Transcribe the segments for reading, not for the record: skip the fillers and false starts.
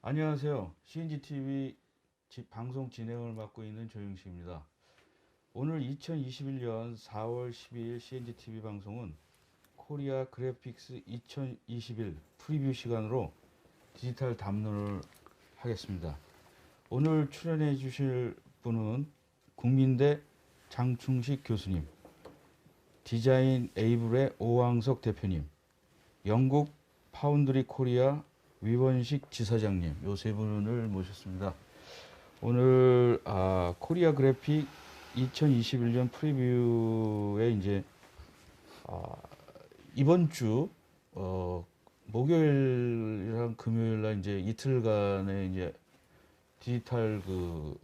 안녕하세요. CNGTV 방송 진행을 맡고 있는 조영식입니다. 오늘 2021년 4월 12일 CNGTV 방송은 코리아 그래픽스 2021 프리뷰 시간으로 디지털 담론을 하겠습니다. 오늘 출연해 주실 분은 국민대 장충식 교수님, 디자인 에이블의 오왕석 대표님, 영국 파운드리 코리아 위원식 지사장님, 요 세 분을 모셨습니다. 오늘 코리아 그래픽 2021년 프리뷰에 이제 이번 주 목요일이랑 금요일날 이제 이틀간의 이제 디지털 그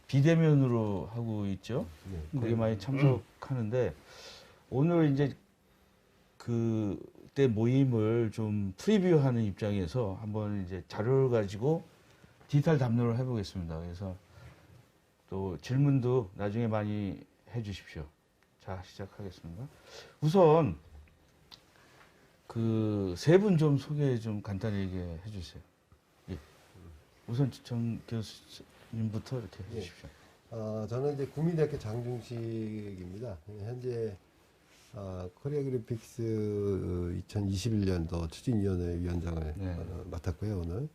비대면으로 하고 있죠. 거기에 많이 참석하는데 오늘 이제 그때 모임을 좀 프리뷰하는 입장에서 한번 이제 자료를 가지고 디지털 담론을 해보겠습니다. 그래서 또 질문도 나중에 많이 해주십시오. 자, 시작하겠습니다. 우선 그 세 분 좀 소개 좀 간단하게 해주세요. 예. 우선 정 교수님부터 이렇게 해주십시오. 저는 이제 국민대학교 장중식입니다. 현재 코리아 그래픽스 2021년도 추진위원회 위원장을 맡았고요. 오늘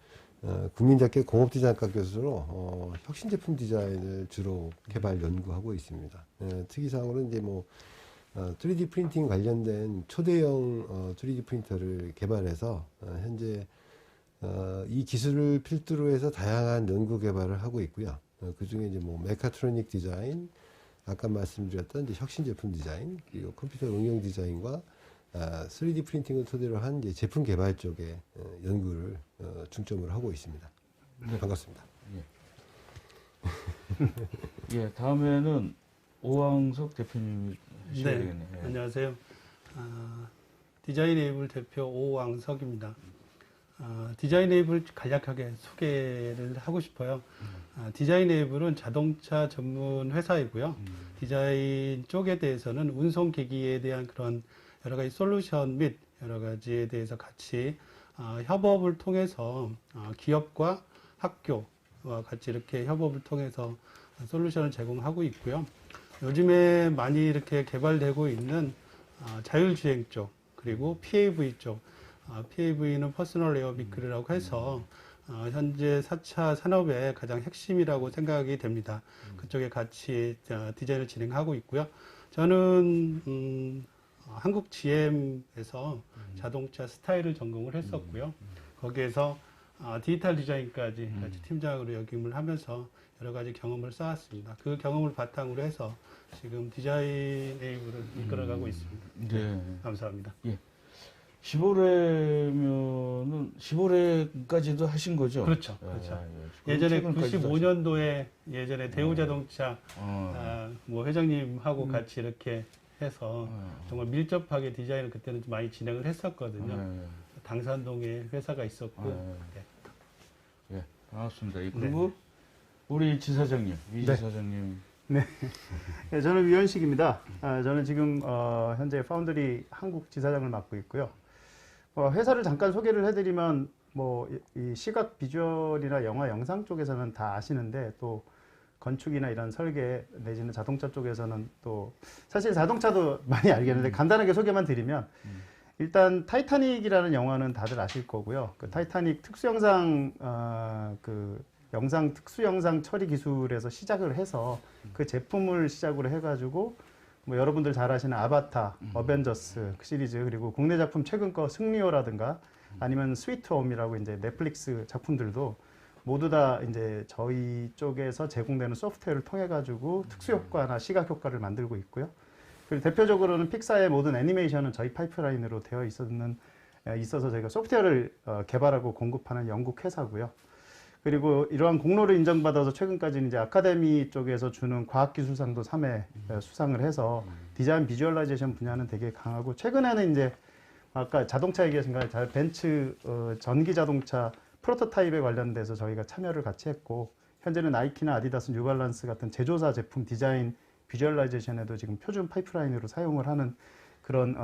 국민대학교 공업디자인과 교수로 혁신 제품 디자인을 주로 개발 연구하고 있습니다. 특이사항으로는 이제 3D 프린팅 관련된 초대형 3D 프린터를 개발해서 현재 이 기술을 필두로 해서 다양한 연구 개발을 하고 있고요. 그 중에 이제 메카트로닉 디자인, 아까 말씀드렸던 이제 혁신 제품 디자인, 그리고 컴퓨터 응용 디자인과 3D 프린팅을 토대로 한 이제 제품 개발 쪽에 연구를 중점으로 하고 있습니다. 네. 반갑습니다. 예. 예, 다음에는 오왕석 대표님이 하셔야 되겠네요. 네, 안녕하세요. 디자인 에이블 대표 오왕석입니다. 디자인 에이블 간략하게 소개를 하고 싶어요. 디자인 에이블은 자동차 전문 회사이고요. 디자인 쪽에 대해서는 운송 계기에 대한 그런 여러 가지 솔루션 및 여러 가지에 대해서 같이 협업을 통해서 기업과 학교와 같이 이렇게 협업을 통해서 솔루션을 제공하고 있고요. 요즘에 많이 이렇게 개발되고 있는 자율주행 쪽 그리고 PAV 쪽, PAV는 퍼스널 에어 비클이라고 해서 현재 4차 산업의 가장 핵심이라고 생각이 됩니다. 그쪽에 같이 디자인을 진행하고 있고요. 저는 한국 GM에서 자동차 스타일을 전공을 했었고요. 거기에서 디지털 디자인까지 같이 팀장으로 역임을 하면서 여러 가지 경험을 쌓았습니다. 그 경험을 바탕으로 해서 지금 디자인 에이블을 이끌어가고 있습니다. 네. 감사합니다. 예. 15회면은 15회까지도 하신 거죠? 그렇죠. 그렇죠. 예. 예전에 최근까지도 95년도에 예전에 대우자동차 회장님하고 같이 이렇게 해서 정말 밀접하게 디자인을 그때는 좀 많이 진행을 했었거든요. 당산동에 회사가 있었고. 예, 반갑습니다. 그리고 우리 지사장님, 위 지사장님. 네. 네, 저는 위원식입니다. 저는 지금 현재 파운드리 한국 지사장을 맡고 있고요. 회사를 잠깐 소개를 해드리면 이 시각 비주얼이나 영화 영상 쪽에서는 다 아시는데 또 건축이나 이런 설계 내지는 자동차 쪽에서는 또 사실 자동차도 많이 알겠는데 간단하게 소개만 드리면 일단 타이타닉이라는 영화는 다들 아실 거고요. 그 타이타닉 특수영상 영상 특수영상 처리 기술에서 시작을 해서 그 제품을 시작으로 해가지고 여러분들 잘 아시는 아바타, 어벤져스 그 시리즈 그리고 국내 작품 최근 거 승리호라든가 아니면 스위트홈이라고 이제 넷플릭스 작품들도 모두 다 이제 저희 쪽에서 제공되는 소프트웨어를 통해 가지고 특수 효과나 시각 효과를 만들고 있고요. 그리고 대표적으로는 픽사의 모든 애니메이션은 저희 파이프라인으로 되어 있어서 저희가 소프트웨어를 개발하고 공급하는 영국 회사고요. 그리고 이러한 공로를 인정받아서 최근까지는 이제 아카데미 쪽에서 주는 과학기술상도 3회 수상을 해서 디자인 비주얼라이제이션 분야는 되게 강하고 최근에는 이제 아까 자동차 얘기하신가 벤츠 전기 자동차 프로토타입에 관련돼서 저희가 참여를 같이 했고 현재는 나이키나 아디다스, 뉴발란스 같은 제조사 제품 디자인 비주얼라이제이션에도 지금 표준 파이프라인으로 사용을 하는 그런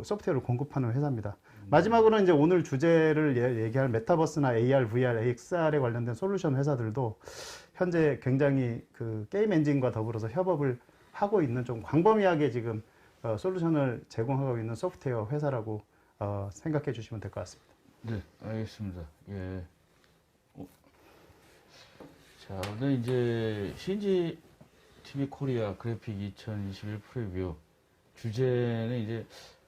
소프트웨어를 공급하는 회사입니다. 마지막으로 이제 오늘 주제를 얘기할 메타버스나 AR, VR, XR에 관련된 솔루션 회사들도 현재 굉장히 그 게임 엔진과 더불어서 협업을 하고 있는 좀 광범위하게 지금 솔루션을 제공하고 있는 소프트웨어 회사라고 생각해 주시면 될 것 같습니다. 네, 알겠습니다. 예. 자, 오늘 이제 신지 TV 코리아 그래픽 2021 프리뷰 주제는 이제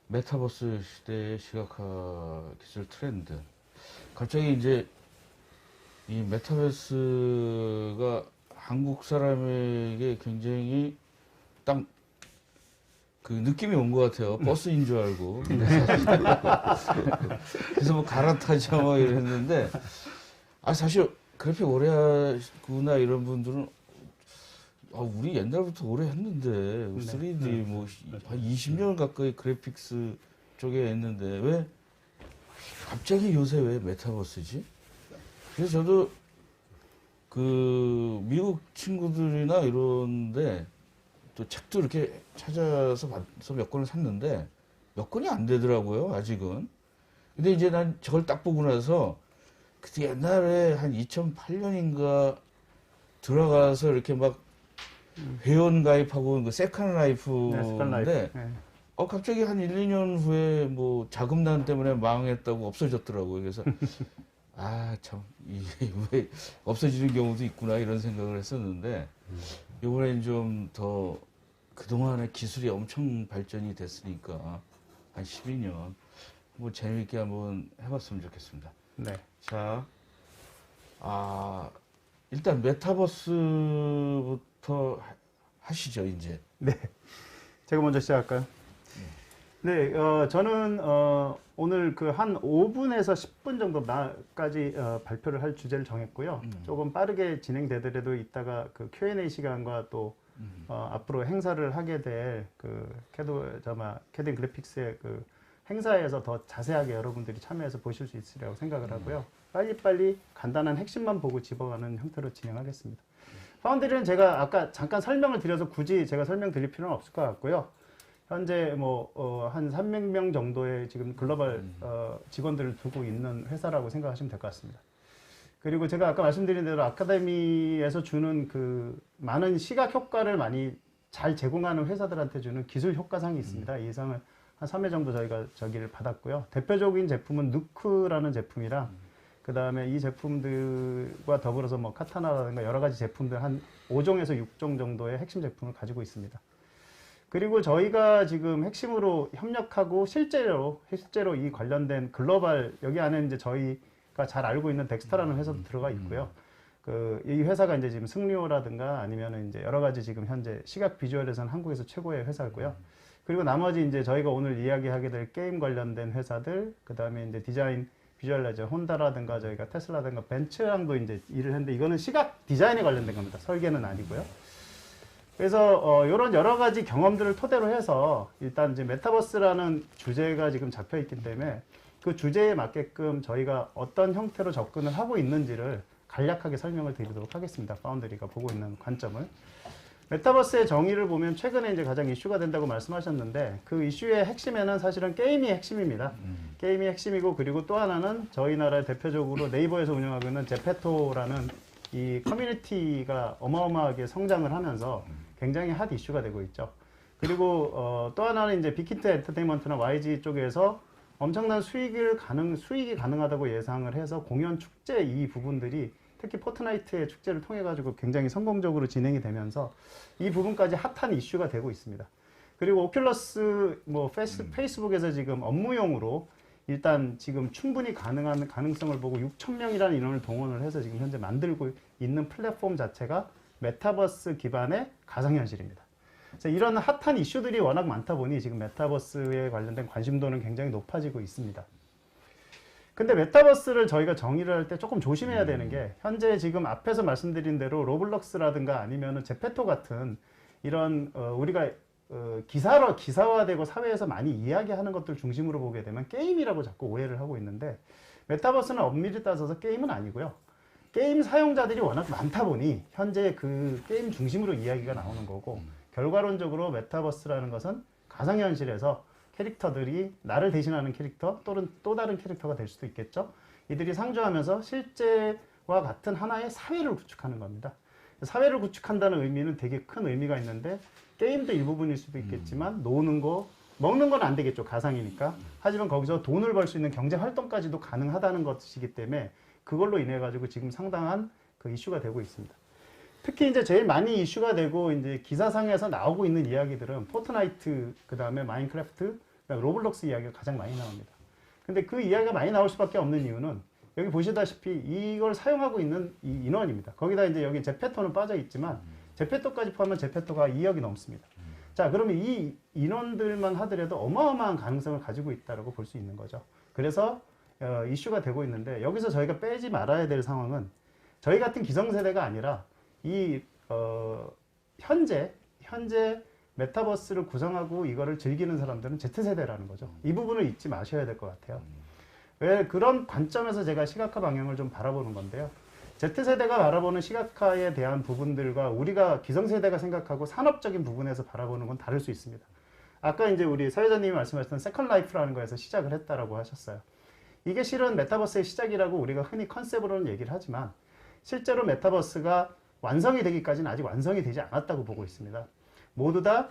메타버스 시대의 시각화 기술 트렌드. 갑자기 이제 이 메타버스가 한국 사람에게 굉장히 딱 그 느낌이 온 것 같아요. 버스인 줄 알고. 그래서 뭐 갈아타죠 뭐 이랬는데, 사실 그래픽 오래 하구나 이런 분들은 우리 옛날부터 오래 했는데 3D 뭐 한 20년 가까이 그래픽스 쪽에 했는데 왜 갑자기 요새 왜 메타버스지? 그래서 저도 그 미국 친구들이나 이런데 또 책도 이렇게 찾아서 봐서 몇 권을 샀는데 몇 권이 안 되더라고요, 아직은. 근데 이제 난 저걸 딱 보고 나서 그때 옛날에 한 2008년인가 들어가서 이렇게 막 회원 가입하고 그 세컨 라이프인데 갑자기 한 1, 2년 후에 뭐 자금난 때문에 망했다고 없어졌더라고요. 그래서 참 이게 왜 없어지는 경우도 있구나 이런 생각을 했었는데 이번엔 좀 더 그동안에 기술이 엄청 발전이 됐으니까 한 12년 뭐 재미있게 한번 해봤으면 좋겠습니다. 네. 자, 일단 메타버스부터 하시죠, 이제. 네. 제가 먼저 시작할까요? 네, 저는 오늘 그 한 5분에서 10분 정도까지 발표를 할 주제를 정했고요. 조금 빠르게 진행되더라도 이따가 그 Q&A 시간과 또 앞으로 행사를 하게 될 그 캐딘 그래픽스의 그 행사에서 더 자세하게 여러분들이 참여해서 보실 수 있으리라고 생각을 하고요. 빨리빨리 간단한 핵심만 보고 집어가는 형태로 진행하겠습니다. 파운드리는 제가 아까 잠깐 설명을 드려서 굳이 제가 설명드릴 필요는 없을 것 같고요. 현재 한 300명 정도의 지금 글로벌 직원들을 두고 있는 회사라고 생각하시면 될 것 같습니다. 그리고 제가 아까 말씀드린 대로 아카데미에서 주는 그 많은 시각 효과를 많이 잘 제공하는 회사들한테 주는 기술 효과상이 있습니다. 이 상을 한 3회 정도 저희가 저기를 받았고요. 대표적인 제품은 누크라는 제품이랑 그 다음에 이 제품들과 더불어서 뭐 카타나라든가 여러 가지 제품들 한 5종에서 6종 정도의 핵심 제품을 가지고 있습니다. 그리고 저희가 지금 핵심으로 협력하고 실제로 이 관련된 글로벌 여기 안에 이제 저희가 잘 알고 있는 덱스터라는 회사도 들어가 있고요. 이 회사가 이제 지금 승리호라든가 아니면 이제 여러 가지 지금 현재 시각 비주얼에서는 한국에서 최고의 회사고요. 그리고 나머지 이제 저희가 오늘 이야기하게 될 게임 관련된 회사들, 그 다음에 이제 디자인 비주얼라이저 혼다라든가 저희가 테슬라든가 벤츠랑도 이제 일을 했는데 이거는 시각 디자인에 관련된 겁니다. 설계는 아니고요. 그래서 이런 여러 가지 경험들을 토대로 해서 일단 이제 메타버스라는 주제가 지금 잡혀 있기 때문에 그 주제에 맞게끔 저희가 어떤 형태로 접근을 하고 있는지를 간략하게 설명을 드리도록 하겠습니다. 파운드리가 보고 있는 관점을. 메타버스의 정의를 보면 최근에 이제 가장 이슈가 된다고 말씀하셨는데 그 이슈의 핵심에는 사실은 게임이 핵심입니다. 게임이 핵심이고 그리고 또 하나는 저희 나라의 대표적으로 네이버에서 운영하고 있는 제페토라는 이 커뮤니티가 어마어마하게 성장을 하면서 굉장히 핫 이슈가 되고 있죠. 그리고 또 하나는 이제 빅히트 엔터테인먼트나 YG 쪽에서 엄청난 수익이 가능하다고 예상을 해서 공연 축제 이 부분들이 특히 포트나이트의 축제를 통해 가지고 굉장히 성공적으로 진행이 되면서 이 부분까지 핫한 이슈가 되고 있습니다. 그리고 오큘러스 페이스북에서 지금 업무용으로 일단 지금 충분히 가능한 가능성을 보고 6,000명이라는 인원을 동원을 해서 지금 현재 만들고 있는 플랫폼 자체가 메타버스 기반의 가상현실입니다. 그래서 이런 핫한 이슈들이 워낙 많다 보니 지금 메타버스에 관련된 관심도는 굉장히 높아지고 있습니다. 근데 메타버스를 저희가 정의를 할 때 조금 조심해야 되는 게 현재 지금 앞에서 말씀드린 대로 로블록스라든가 아니면은 제페토 같은 이런 우리가 기사화되고 사회에서 많이 이야기하는 것들 중심으로 보게 되면 게임이라고 자꾸 오해를 하고 있는데 메타버스는 엄밀히 따져서 게임은 아니고요. 게임 사용자들이 워낙 많다 보니 현재 그 게임 중심으로 이야기가 나오는 거고 결과론적으로 메타버스라는 것은 가상현실에서 캐릭터들이 나를 대신하는 캐릭터 또는 또 다른 캐릭터가 될 수도 있겠죠. 이들이 상주하면서 실제와 같은 하나의 사회를 구축하는 겁니다. 사회를 구축한다는 의미는 되게 큰 의미가 있는데 게임도 일부분일 수도 있겠지만 노는 거, 먹는 건 안 되겠죠. 가상이니까. 하지만 거기서 돈을 벌 수 있는 경제 활동까지도 가능하다는 것이기 때문에 그걸로 인해 가지고 지금 상당한 그 이슈가 되고 있습니다. 특히 이제 제일 많이 이슈가 되고 이제 기사상에서 나오고 있는 이야기들은 포트나이트, 그 다음에 마인크래프트, 로블록스 이야기가 가장 많이 나옵니다. 근데 그 이야기가 많이 나올 수밖에 없는 이유는 여기 보시다시피 이걸 사용하고 있는 이 인원입니다. 거기다 이제 여기 제페토는 빠져 있지만 제페토까지 포함하면 제페토가 2억이 넘습니다. 자, 그러면 이 인원들만 하더라도 어마어마한 가능성을 가지고 있다고 볼 수 있는 거죠. 그래서 이슈가 되고 있는데 여기서 저희가 빼지 말아야 될 상황은 저희 같은 기성세대가 아니라 현재 메타버스를 구성하고 이거를 즐기는 사람들은 Z세대라는 거죠. 이 부분을 잊지 마셔야 될 것 같아요. 왜 그런 관점에서 제가 시각화 방향을 좀 바라보는 건데요. Z세대가 바라보는 시각화에 대한 부분들과 우리가 기성세대가 생각하고 산업적인 부분에서 바라보는 건 다를 수 있습니다. 아까 이제 우리 사회자님이 말씀하셨던 세컨 라이프라는 거에서 시작을 했다라고 하셨어요. 이게 실은 메타버스의 시작이라고 우리가 흔히 컨셉으로는 얘기를 하지만 실제로 메타버스가 완성이 되기까지는 아직 완성이 되지 않았다고 보고 있습니다. 모두 다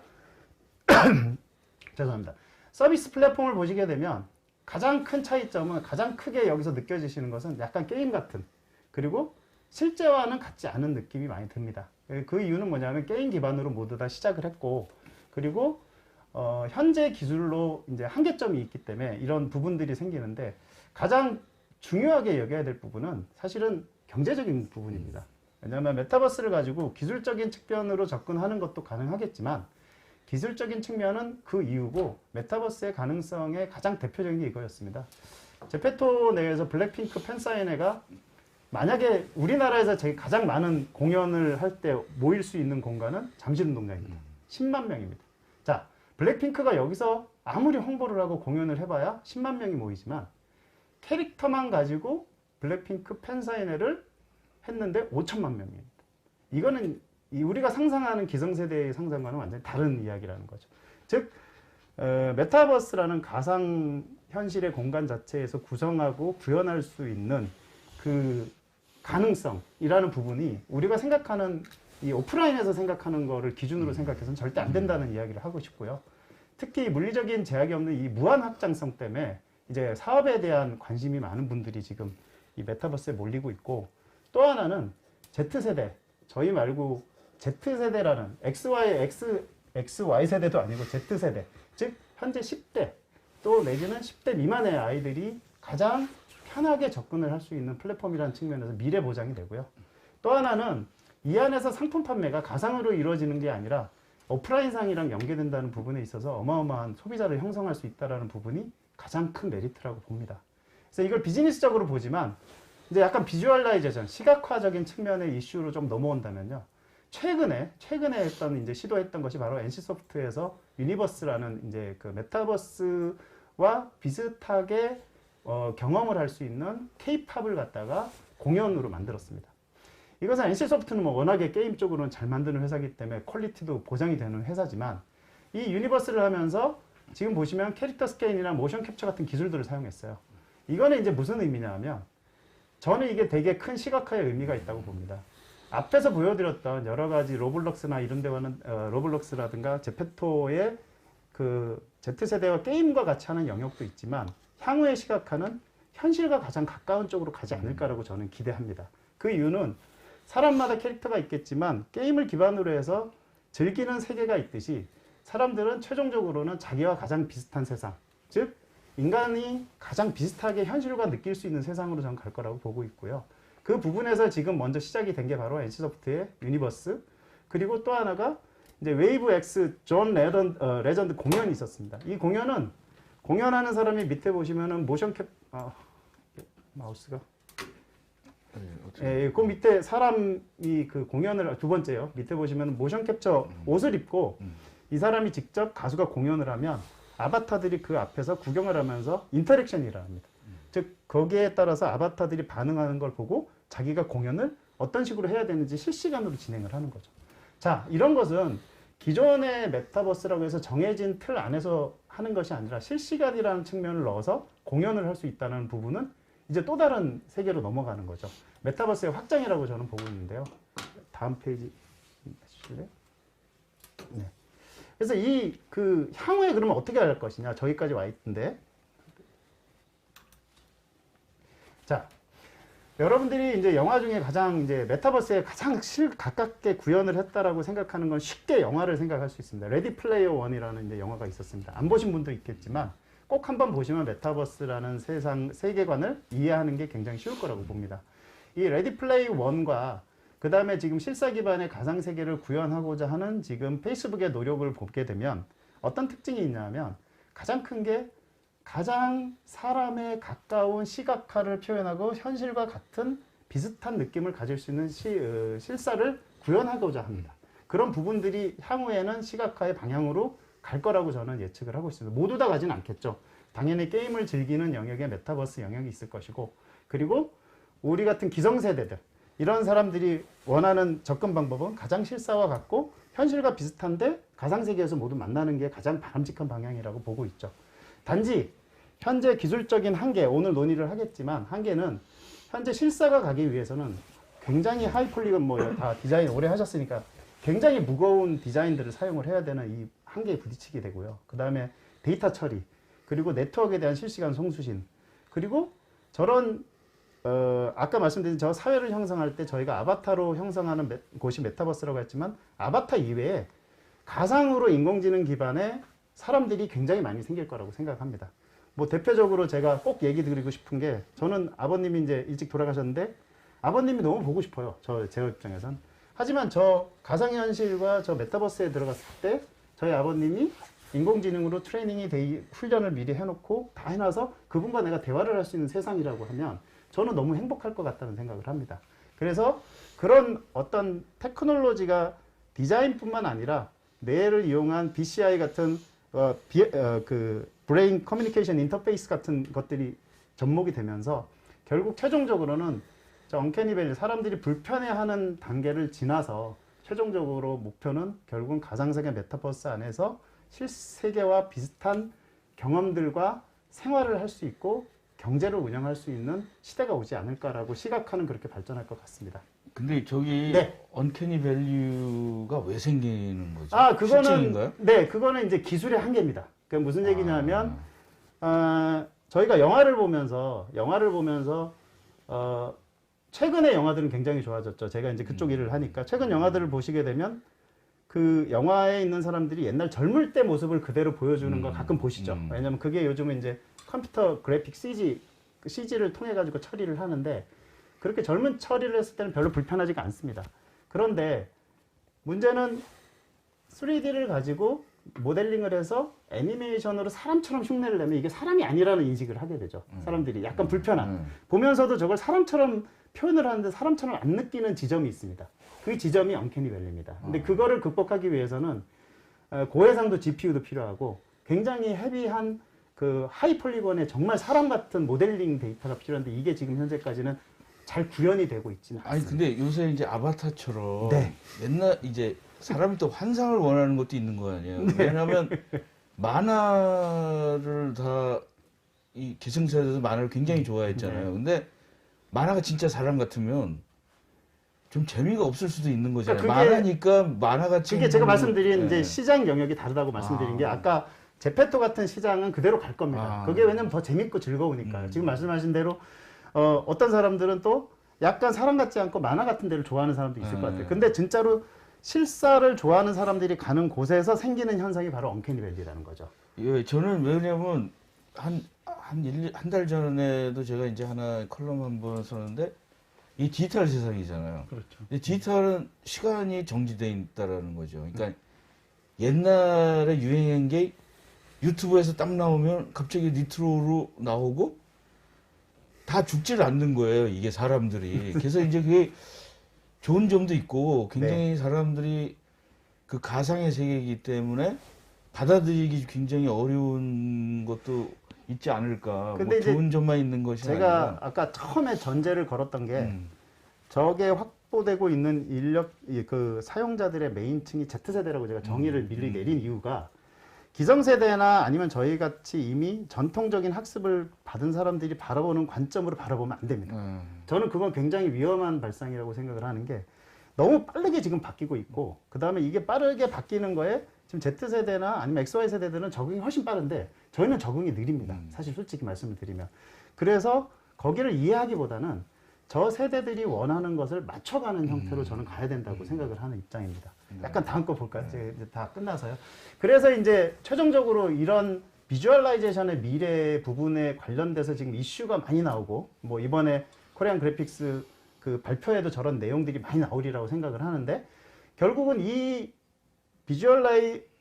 죄송합니다. 서비스 플랫폼을 보시게 되면 가장 큰 차이점은 가장 크게 여기서 느껴지시는 것은 약간 게임 같은 그리고 실제와는 같지 않은 느낌이 많이 듭니다. 그 이유는 뭐냐면 게임 기반으로 모두 다 시작을 했고 그리고 현재 기술로 이제 한계점이 있기 때문에 이런 부분들이 생기는데 가장 중요하게 여겨야 될 부분은 사실은 경제적인 부분입니다. 왜냐하면 메타버스를 가지고 기술적인 측면으로 접근하는 것도 가능하겠지만 기술적인 측면은 그 이유고 메타버스의 가능성의 가장 대표적인 게 이거였습니다. 제페토 내에서 블랙핑크 팬사인회가 만약에 우리나라에서 가장 많은 공연을 할 때 모일 수 있는 공간은 잠실운동장입니다. 10만 명입니다. 자, 블랙핑크가 여기서 아무리 홍보를 하고 공연을 해봐야 10만 명이 모이지만 캐릭터만 가지고 블랙핑크 팬사인회를 했는데 5천만 명입니다. 이거는 우리가 상상하는 기성세대의 상상과는 완전히 다른 이야기라는 거죠. 즉 메타버스라는 가상현실의 공간 자체에서 구성하고 구현할 수 있는 그 가능성이라는 부분이 우리가 생각하는 이 오프라인에서 생각하는 거를 기준으로 생각해서는 절대 안 된다는 이야기를 하고 싶고요. 특히 물리적인 제약이 없는 이 무한 확장성 때문에 이제 사업에 대한 관심이 많은 분들이 지금 이 메타버스에 몰리고 있고 또 하나는 Z세대, 저희 말고 Z세대라는 XY 세대도 아니고 Z세대, 즉 현재 10대 또 내지는 10대 미만의 아이들이 가장 편하게 접근을 할 수 있는 플랫폼이라는 측면에서 미래 보장이 되고요. 또 하나는 이 안에서 상품 판매가 가상으로 이루어지는 게 아니라 오프라인상이랑 연계된다는 부분에 있어서 어마어마한 소비자를 형성할 수 있다는 부분이 가장 큰 메리트라고 봅니다. 그래서 이걸 비즈니스적으로 보지만 이제 약간 비주얼라이제이션, 시각화적인 측면의 이슈로 좀 넘어온다면요. 최근에 이제 시도했던 것이 바로 NC소프트에서 유니버스라는 이제 그 메타버스와 비슷하게 경험을 할 수 있는 K-팝을 갖다가 공연으로 만들었습니다. 이것은 NC소프트는 뭐 워낙에 게임 쪽으로는 잘 만드는 회사이기 때문에 퀄리티도 보장이 되는 회사지만 이 유니버스를 하면서 지금 보시면 캐릭터 스캔이나 모션 캡처 같은 기술들을 사용했어요. 이거는 이제 무슨 의미냐 하면 저는 이게 되게 큰 시각화의 의미가 있다고 봅니다. 앞에서 보여드렸던 여러 가지 로블록스나 이런 데와는 로블록스라든가 제페토의 그 Z세대와 게임과 같이 하는 영역도 있지만 향후의 시각화는 현실과 가장 가까운 쪽으로 가지 않을까라고 저는 기대합니다. 그 이유는 사람마다 캐릭터가 있겠지만 게임을 기반으로 해서 즐기는 세계가 있듯이 사람들은 최종적으로는 자기와 가장 비슷한 세상, 즉 인간이 가장 비슷하게 현실과 느낄 수 있는 세상으로 저는 갈 거라고 보고 있고요. 그 부분에서 지금 먼저 시작이 된 게 바로 NC소프트의 유니버스, 그리고 또 하나가 이제 웨이브 X 존 레전드 공연이 있었습니다. 이 공연은 공연하는 사람이 밑에 보시면은 모션 캡 마우스가 예, 그 밑에 사람이 그 공연을 두 번째요. 밑에 보시면 모션 캡처 옷을 입고 이 사람이 직접 가수가 공연을 하면 아바타들이 그 앞에서 구경을 하면서 인터랙션이라 합니다. 즉 거기에 따라서 아바타들이 반응하는 걸 보고 자기가 공연을 어떤 식으로 해야 되는지 실시간으로 진행을 하는 거죠. 자, 이런 것은 기존의 메타버스라고 해서 정해진 틀 안에서 하는 것이 아니라 실시간이라는 측면을 넣어서 공연을 할 수 있다는 부분은 이제 또 다른 세계로 넘어가는 거죠. 메타버스의 확장이라고 저는 보고 있는데요. 다음 페이지 해주실래요? 네. 그래서 향후에 그러면 어떻게 할 것이냐. 저기까지 와 있던데. 자, 여러분들이 이제 영화 중에 가장 이제 메타버스에 가장 가깝게 구현을 했다라고 생각하는 건 쉽게 영화를 생각할 수 있습니다. 레디 플레이어 원이라는 이제 영화가 있었습니다. 안 보신 분도 있겠지만 꼭 한번 보시면 메타버스라는 세계관을 이해하는 게 굉장히 쉬울 거라고 봅니다. 이 레디 플레이어 원과 그 다음에 지금 실사 기반의 가상 세계를 구현하고자 하는 지금 페이스북의 노력을 보게 되면 어떤 특징이 있냐면 가장 큰 게 가장 사람에 가까운 시각화를 표현하고 현실과 같은 비슷한 느낌을 가질 수 있는 실사를 구현하고자 합니다. 그런 부분들이 향후에는 시각화의 방향으로 갈 거라고 저는 예측을 하고 있습니다. 모두 다 가진 않겠죠. 당연히 게임을 즐기는 영역에 메타버스 영역이 있을 것이고, 그리고 우리 같은 기성세대들, 이런 사람들이 원하는 접근 방법은 가장 실사와 같고 현실과 비슷한데 가상세계에서 모두 만나는 게 가장 바람직한 방향이라고 보고 있죠. 단지 현재 기술적인 한계, 오늘 논의를 하겠지만 한계는 현재 실사가 가기 위해서는 굉장히 하이폴리건 다 디자인 오래 하셨으니까 굉장히 무거운 디자인들을 사용을 해야 되는 이 한계에 부딪히게 되고요. 그 다음에 데이터 처리, 그리고 네트워크에 대한 실시간 송수신, 그리고 저런 아까 말씀드린 저 사회를 형성할 때 저희가 아바타로 형성하는 곳이 메타버스라고 했지만 아바타 이외에 가상으로 인공지능 기반의 사람들이 굉장히 많이 생길 거라고 생각합니다. 대표적으로 제가 꼭 얘기 드리고 싶은 게, 저는 아버님이 이제 일찍 돌아가셨는데 아버님이 너무 보고 싶어요. 제 입장에선. 하지만 저 가상현실과 저 메타버스에 들어갔을 때 저희 아버님이 인공지능으로 트레이닝이 훈련을 미리 해놓고 다 해놔서 그분과 내가 대화를 할 수 있는 세상이라고 하면 저는 너무 행복할 것 같다는 생각을 합니다. 그래서 그런 어떤 테크놀로지가 디자인뿐만 아니라 뇌를 이용한 BCI 같은 브레인 커뮤니케이션 인터페이스 같은 것들이 접목이 되면서 결국 최종적으로는 저 언캐니 밸리, 사람들이 불편해하는 단계를 지나서 최종적으로 목표는 결국은 가상세계 메타버스 안에서 실세계와 비슷한 경험들과 생활을 할 수 있고 경제를 운영할 수 있는 시대가 오지 않을까라고 시각화는 그렇게 발전할 것 같습니다. 근데 저기 네. 언캐니 밸류가 왜 생기는 거죠? 그거는 실증인가요? 네, 그거는 이제 기술의 한계입니다. 그 무슨 얘기냐면 저희가 영화를 보면서 최근의 영화들은 굉장히 좋아졌죠. 제가 이제 그쪽 일을 하니까 최근 영화들을 보시게 되면 그 영화에 있는 사람들이 옛날 젊을 때 모습을 그대로 보여주는 거 가끔 보시죠. 왜냐면 그게 요즘은 이제 컴퓨터 그래픽 CG를 통해 가지고 처리를 하는데 그렇게 젊은 처리를 했을 때는 별로 불편하지가 않습니다. 그런데 문제는 3D를 가지고 모델링을 해서 애니메이션으로 사람처럼 흉내를 내면 이게 사람이 아니라는 인식을 하게 되죠. 사람들이 약간 불편한. 보면서도 저걸 사람처럼 표현을 하는데 사람처럼 안 느끼는 지점이 있습니다. 그 지점이 언캐니 밸리입니다. 근데 그거를 극복하기 위해서는 고해상도 GPU도 필요하고 굉장히 헤비한 그 하이 폴리건의 정말 사람 같은 모델링 데이터가 필요한데 이게 지금 현재까지는 잘 구현이 되고 있지는 않습니다. 아니 근데 요새 이제 아바타처럼 네. 옛날 이제 사람이 또 환상을 원하는 것도 있는 거 아니에요. 네. 왜냐하면 만화를 다 이 기성세대도 만화를 굉장히 좋아했잖아요. 네. 근데 만화가 진짜 사람 같으면 좀 재미가 없을 수도 있는 거잖아요. 그러니까 만화니까 만화같이. 그게 제가 말씀드린 네. 이제 시장 영역이 다르다고 말씀드린 게 아까 제페토 같은 시장은 그대로 갈 겁니다. 그게 왜냐면 더 재밌고 즐거우니까요. 지금 말씀하신 대로 어떤 사람들은 또 약간 사람 같지 않고 만화 같은 데를 좋아하는 사람도 있을 것 같아요. 근데 진짜로 실사를 좋아하는 사람들이 가는 곳에서 생기는 현상이 바로 언캐니 밸리라는 거죠. 예, 저는 왜냐면 한 달 전에도 제가 이제 하나 컬럼 한번 썼는데 이 디지털 세상이잖아요. 그렇죠. 근데 디지털은 시간이 정지되어 있다라는 거죠. 그러니까 옛날에 유행한 게 유튜브에서 딱 나오면 갑자기 리트로로 나오고 다 죽지를 않는 거예요. 이게 사람들이. 그래서 이제 그게 좋은 점도 있고 굉장히 사람들이 그 가상의 세계이기 때문에 받아들이기 굉장히 어려운 것도 있지 않을까. 근데 뭐 좋은 점만 있는 것이 제가 아니라. 아까 처음에 전제를 걸었던 게 저게 확보되고 있는 인력 그 사용자들의 메인층이 Z세대라고 제가 정의를 미리 내린 이유가 기성세대나 아니면 저희 같이 이미 전통적인 학습을 받은 사람들이 바라보는 관점으로 바라보면 안 됩니다. 저는 그건 굉장히 위험한 발상이라고 생각을 하는 게 너무 빠르게 지금 바뀌고 있고 그 다음에 이게 빠르게 바뀌는 거에 지금 Z세대나 아니면 XY세대들은 적응이 훨씬 빠른데 저희는 적응이 느립니다. 사실 솔직히 말씀을 드리면. 그래서 거기를 이해하기보다는 저 세대들이 원하는 것을 맞춰가는 형태로 저는 가야 된다고 생각을 하는 입장입니다. 약간 다음 거 볼까요? 이제 다 끝나서요. 그래서 이제 최종적으로 이런 비주얼라이제이션의 미래 부분에 관련돼서 지금 이슈가 많이 나오고 뭐 이번에 코리안 그래픽스 그 발표에도 저런 내용들이 많이 나오리라고 생각을 하는데 결국은 이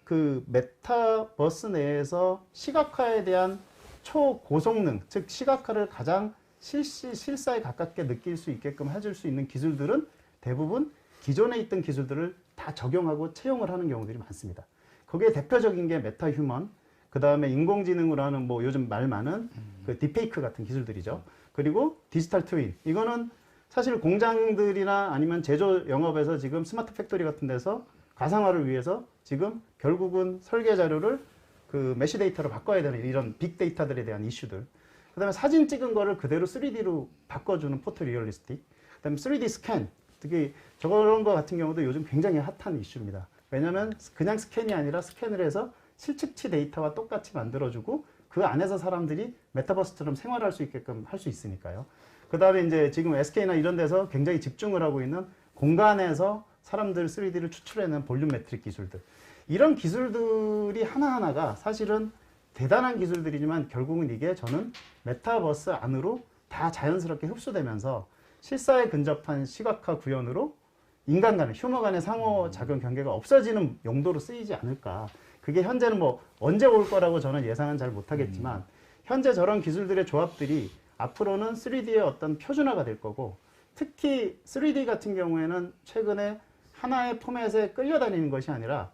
그 메타버스 내에서 시각화에 대한 초고성능, 즉 시각화를 가장 실사에 가깝게 느낄 수 있게끔 해줄 수 있는 기술들은 대부분 기존에 있던 기술들을 다 적용하고 채용을 하는 경우들이 많습니다. 거기에 대표적인 게 메타휴먼, 그 다음에 인공지능으로 하는 뭐 요즘 말 많은 그 딥페이크 같은 기술들이죠. 그리고 디지털 트윈. 이거는 사실 공장들이나 아니면 제조 영업에서 지금 스마트 팩토리 같은 데서 가상화를 위해서 지금 결국은 설계 자료를 그 메시 데이터로 바꿔야 되는 이런 빅데이터들에 대한 이슈들. 그 다음에 사진 찍은 거를 그대로 3D로 바꿔주는 포토 리얼리스틱. 그 다음에 3D 스캔. 특히 저런 거 같은 경우도 요즘 굉장히 핫한 이슈입니다. 왜냐면 그냥 스캔이 아니라 스캔을 해서 실측치 데이터와 똑같이 만들어주고 그 안에서 사람들이 메타버스처럼 생활할 수 있게끔 할 수 있으니까요. 그 다음에 이제 지금 SK나 이런 데서 굉장히 집중을 하고 있는 공간에서 사람들 3D를 추출해내는 볼륨 매트릭 기술들. 이런 기술들이 하나하나가 사실은 대단한 기술들이지만 결국은 이게 저는 메타버스 안으로 다 자연스럽게 흡수되면서 실사에 근접한 시각화 구현으로 인간 간의, 휴머 간의 상호작용 경계가 없어지는 용도로 쓰이지 않을까. 그게 현재는 뭐 언제 올 거라고 저는 예상은 잘 못하겠지만 현재 저런 기술들의 조합들이 앞으로는 3D의 어떤 표준화가 될 거고 특히 3D 같은 경우에는 최근에 하나의 포맷에 끌려다니는 것이 아니라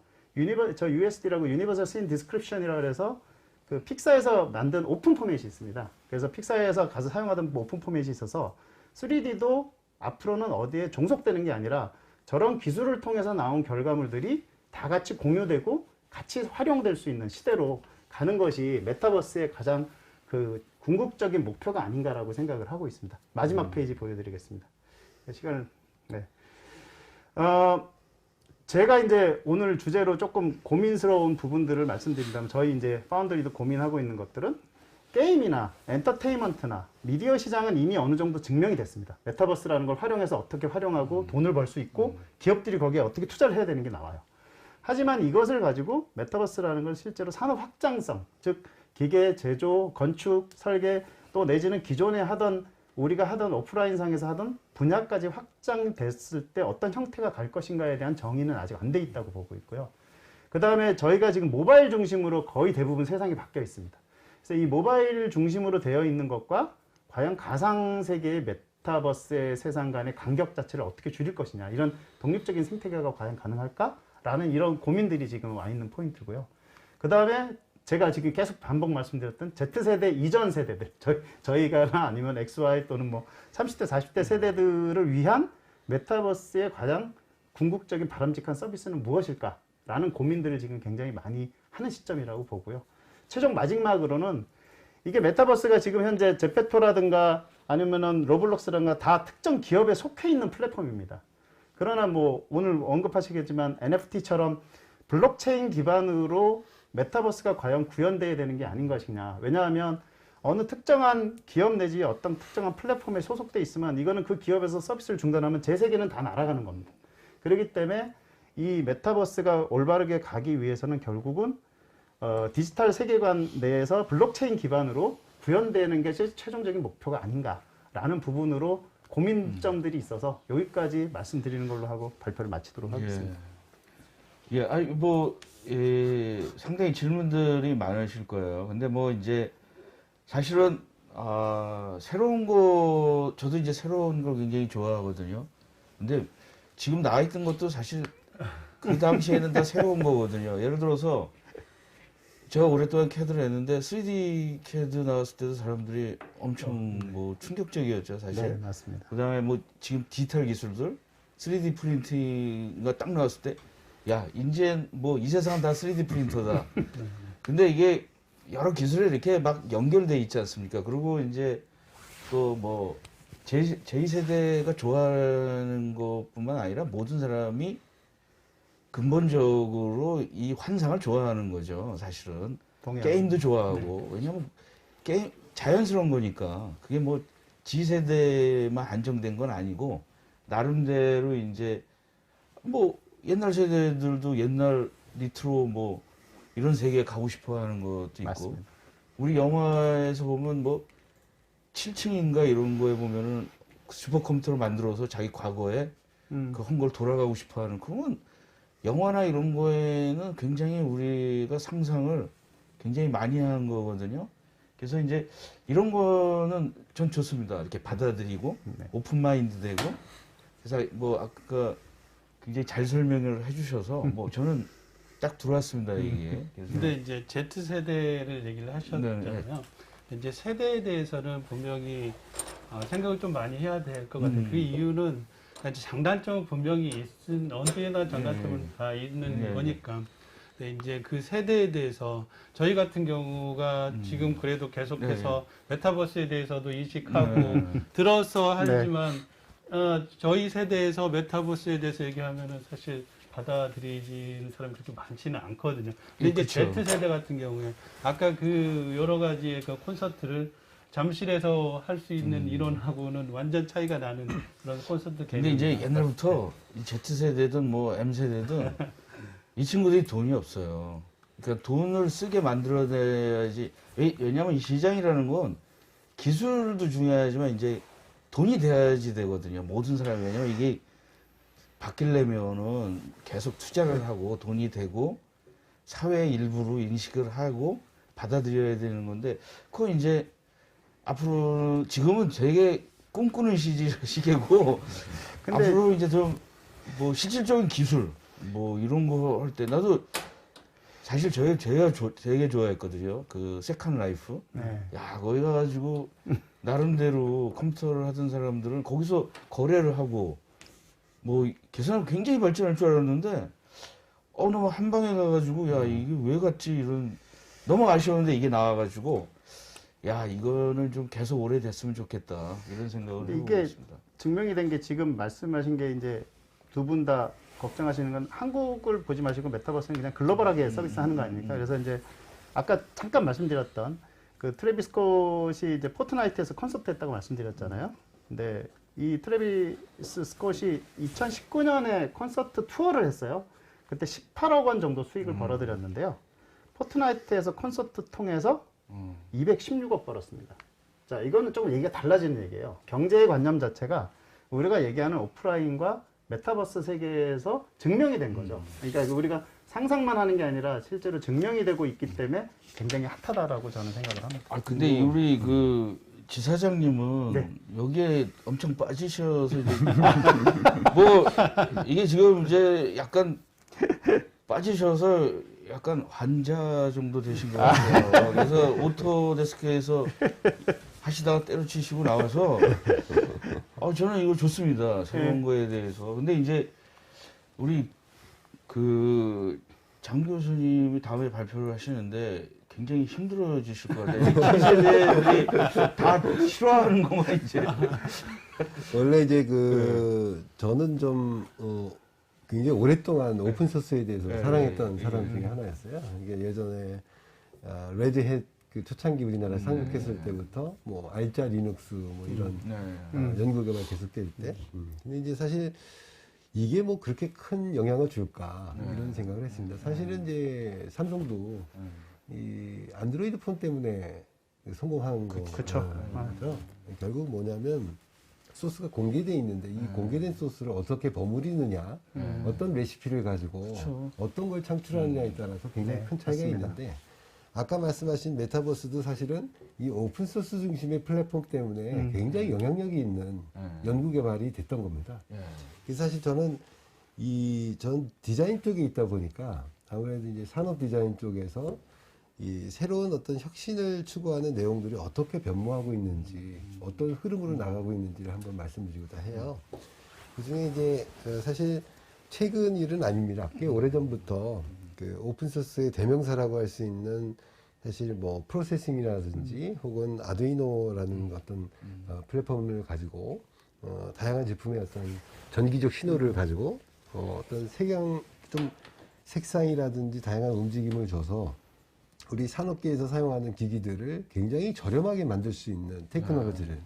저 USD라고 Universal Scene Description이라고 해서 그 픽사에서 만든 오픈 포맷이 있습니다. 그래서 픽사에서 가서 사용하던 오픈 포맷이 있어서 3D도 앞으로는 어디에 종속되는 게 아니라 저런 기술을 통해서 나온 결과물들이 다 같이 공유되고 같이 활용될 수 있는 시대로 가는 것이 메타버스의 가장 그 궁극적인 목표가 아닌가라고 생각을 하고 있습니다. 마지막 페이지 보여드리겠습니다. 시간을, 네. 제가 이제 오늘 주제로 조금 고민스러운 부분들을 말씀드린다면 저희 이제 파운더리도 고민하고 있는 것들은 게임이나 엔터테인먼트나 미디어 시장은 이미 어느 정도 증명이 됐습니다. 메타버스라는 걸 활용해서 어떻게 활용하고 돈을 벌 수 있고 기업들이 거기에 어떻게 투자를 해야 되는 게 나와요. 하지만 이것을 가지고 메타버스라는 건 실제로 산업 확장성, 즉 기계, 제조, 건축, 설계 또 내지는 기존에 우리가 하던 오프라인상에서 하던 분야까지 확장됐을 때 어떤 형태가 갈 것인가에 대한 정의는 아직 안 돼 있다고 보고 있고요. 그 다음에 저희가 지금 모바일 중심으로 거의 대부분 세상이 바뀌어 있습니다. 그래서 이 모바일 중심으로 되어 있는 것과 과연 가상세계의 메타버스의 세상 간의 간격 자체를 어떻게 줄일 것이냐, 이런 독립적인 생태계가 과연 가능할까라는 이런 고민들이 지금 와 있는 포인트고요. 그 다음에 제가 지금 계속 반복 말씀드렸던 Z세대 이전 세대들, 저희가 아니면 XY 또는 뭐 30대, 40대 세대들을 위한 메타버스의 가장 궁극적인 바람직한 서비스는 무엇일까라는 고민들을 지금 굉장히 많이 하는 시점이라고 보고요. 최종 마지막으로는 이게 메타버스가 지금 현재 제페토라든가 아니면은 로블록스라든가 다 특정 기업에 속해 있는 플랫폼입니다. 그러나 뭐 오늘 언급하시겠지만 NFT처럼 블록체인 기반으로 메타버스가 과연 구현돼야 되는 게 아닌 것이냐. 왜냐하면 어느 특정한 기업 내지 어떤 특정한 플랫폼에 소속돼 있으면 이거는 그 기업에서 서비스를 중단하면 제 세계는 다 날아가는 겁니다. 그렇기 때문에 이 메타버스가 올바르게 가기 위해서는 결국은 디지털 세계관 내에서 블록체인 기반으로 구현되는 게 최종적인 목표가 아닌가라는 부분으로 고민점들이 있어서 여기까지 말씀드리는 걸로 하고 발표를 마치도록 하겠습니다. 예, 상당히 질문들이 많으실 거예요. 근데 뭐 이제 사실은 새로운 거, 저도 이제 새로운 걸 굉장히 좋아하거든요. 근데 지금 나와 있던 것도 사실 그 당시에는 다 새로운 거거든요. 예를 들어서 제가 오랫동안 CAD를 했는데 3D CAD 나왔을 때도 사람들이 엄청 뭐 충격적이었죠, 사실. 네, 맞습니다. 그다음에 뭐 지금 디지털 기술들 3D 프린팅가 딱 나왔을 때 야, 이제 뭐 이 세상은 다 3D 프린터다. 근데 이게 여러 기술이 이렇게 막 연결돼 있지 않습니까? 그리고 이제 또 뭐 제2세대가 좋아하는 것뿐만 아니라 모든 사람이 근본적으로 이 환상을 좋아하는 거죠, 사실은. 동의합니다. 게임도 좋아하고. 왜냐면 게임 자연스러운 거니까. 그게 뭐 G세대만 한정된 건 아니고 나름대로 이제 뭐 옛날 세대들도 옛날 리트로 뭐 이런 세계에 가고 싶어 하는 것도 있고. 맞습니다. 우리 영화에서 보면 뭐 7층인가 이런 거에 보면은 슈퍼컴퓨터를 만들어서 자기 과거에 그 한 걸 돌아가고 싶어 하는 그런 영화나 이런 거에는 굉장히 우리가 상상을 굉장히 많이 한 거거든요. 그래서 이제 이런 거는 전 좋습니다. 이렇게 받아들이고 네. 오픈 마인드 되고 그래서 뭐 아까 굉장히 잘 설명을 해주셔서 뭐 저는 딱 들어왔습니다 이게. 그래서 근데 이제 Z 세대를 얘기를 하셨잖아요. 네, 이제 세대에 대해서는 분명히 생각을 좀 많이 해야 될 것 같아요. 그 이유는 이제 장단점은 분명히 있은 언제나 장단점은 다 있는 네. 거니까. 근데 이제 그 세대에 대해서 저희 같은 경우가 지금 그래도 계속해서 메타버스에 대해서도 인식하고 들어서 하지만 저희 세대에서 메타버스에 대해서 얘기하면은 사실 받아들이는 사람이 그렇게 많지는 않거든요. 근데 이제 그쵸. Z세대 같은 경우에 아까 그 여러 가지의 그 콘서트를 잠실에서 할 수 있는 이론하고는 완전 차이가 나는 그런 콘서트 근데 개념이 이제 옛날부터 이 Z세대든 뭐 M세대든 이 친구들이 돈이 없어요. 그러니까 돈을 쓰게 만들어내야지. 왜냐하면 이 시장이라는 건 기술도 중요하지만 이제 돈이 돼야지 되거든요. 모든 사람이. 왜냐면 이게 바뀌려면은 계속 투자를 하고 돈이 되고 사회의 일부로 인식을 하고 받아들여야 되는 건데 그건 이제 앞으로 지금은 되게 꿈꾸는 시기고 근데 앞으로 이제 좀 뭐 실질적인 기술 뭐 이런 거 할 때 나도 사실 제가 되게 좋아했거든요. 그 세컨 라이프. 네. 야 거기 가가지고 나름대로 컴퓨터를 하던 사람들은 거기서 거래를 하고 뭐 계산을 굉장히 발전할 줄 알았는데 너무 한 방에 가가지고 야 이게 왜 갔지 이런 너무 아쉬웠는데 이게 나와가지고 야 이거는 좀 계속 오래 됐으면 좋겠다 이런 생각을 해보고 이게 있습니다. 증명이 된 게 지금 말씀하신 게 이제 두 분 다 걱정하시는 건 한국을 보지 마시고 메타버스는 그냥 글로벌하게 서비스하는 거 아닙니까? 그래서 이제 아까 잠깐 말씀드렸던 그 트래비스 스콧이 이제 포트나이트에서 콘서트 했다고 말씀드렸잖아요. 근데 이 트래비스 스콧이 2019년에 콘서트 투어를 했어요. 그때 18억 원 정도 수익을 벌어들였는데요. 포트나이트에서 콘서트 통해서 216억 벌었습니다. 자, 이거는 조금 얘기가 달라지는 얘기예요. 경제의 관념 자체가 우리가 얘기하는 오프라인과 메타버스 세계에서 증명이 된 거죠. 그러니까 우리가 상상만 하는 게 아니라 실제로 증명이 되고 있기 때문에 굉장히 핫하다라고 저는 생각을 합니다. 아 근데 우리 그 지사장님은 네. 여기에 엄청 빠지셔서 이제 뭐 이게 지금 이제 약간 빠지셔서 약간 환자 정도 되신 것 같아요. 그래서 오토데스크에서 하시다가 때려치시고 나와서 저는 이거 좋습니다. 새로운 거에 대해서. 근데 이제 우리 그 장 교수님이 다음에 발표를 하시는데 굉장히 힘들어지실 것 같아요. 이 세대들이 다 싫어하는 것만 이제. 원래 이제 저는 좀 굉장히 오랫동안 오픈 소스에 대해서 사랑했던 사람 중에 하나였어요. 이게 예전에 레드햇 그 초창기 우리나라에 상륙했을 때부터 뭐 알짜 리눅스 뭐 이런 연구 개발 계속될 때. 근데 이제 사실 이게 뭐 그렇게 큰 영향을 줄까 이런 생각을 했습니다. 사실은 이제 삼성도 이 안드로이드 폰 때문에 성공한 거죠. 결국 뭐냐면 소스가 공개되어 있는데 이 공개된 소스를 어떻게 버무리느냐, 어떤 레시피를 가지고 어떤 걸 창출하느냐에 따라서 굉장히 큰 차이가 맞습니다. 있는데 아까 말씀하신 메타버스도 사실은 이 오픈소스 중심의 플랫폼 때문에 굉장히 영향력이 있는 연구 개발이 됐던 겁니다. 그래서 사실 저는 전 디자인 쪽에 있다 보니까 아무래도 이제 산업 디자인 쪽에서 이 새로운 어떤 혁신을 추구하는 내용들이 어떻게 변모하고 있는지, 어떤 흐름으로 나가고 있는지를 한번 말씀드리고자 해요. 그 중에 이제 사실 최근 일은 아닙니다. 꽤 오래전부터 그 오픈소스의 대명사라고 할 수 있는 사실 뭐 프로세싱이라든지 혹은 아두이노라는 어떤 플랫폼을 가지고 다양한 제품의 어떤 전기적 신호를 가지고 어떤 좀 색상이라든지 다양한 움직임을 줘서 우리 산업계에서 사용하는 기기들을 굉장히 저렴하게 만들 수 있는 테크놀로지를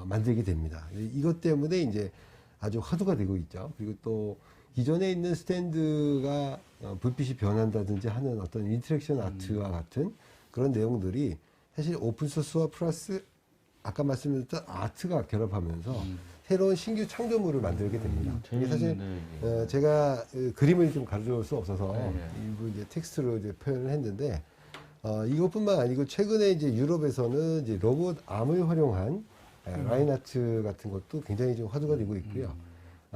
만들게 됩니다. 이것 때문에 이제 아주 화두가 되고 있죠. 그리고 또 기존에 있는 스탠드가 불빛이 변한다든지 하는 어떤 인터랙션 아트와 같은 그런 내용들이 사실 오픈소스와 플러스 아까 말씀드렸던 아트가 결합하면서 새로운 신규 창조물을 만들게 됩니다. 이게 사실 제가 그림을 좀 가져올 수 없어서 일부 이제 텍스트로 이제 표현을 했는데 이것뿐만 아니고 최근에 이제 유럽에서는 이제 로봇 암을 활용한 라인 아트 같은 것도 굉장히 좀 화두가 되고 있고요.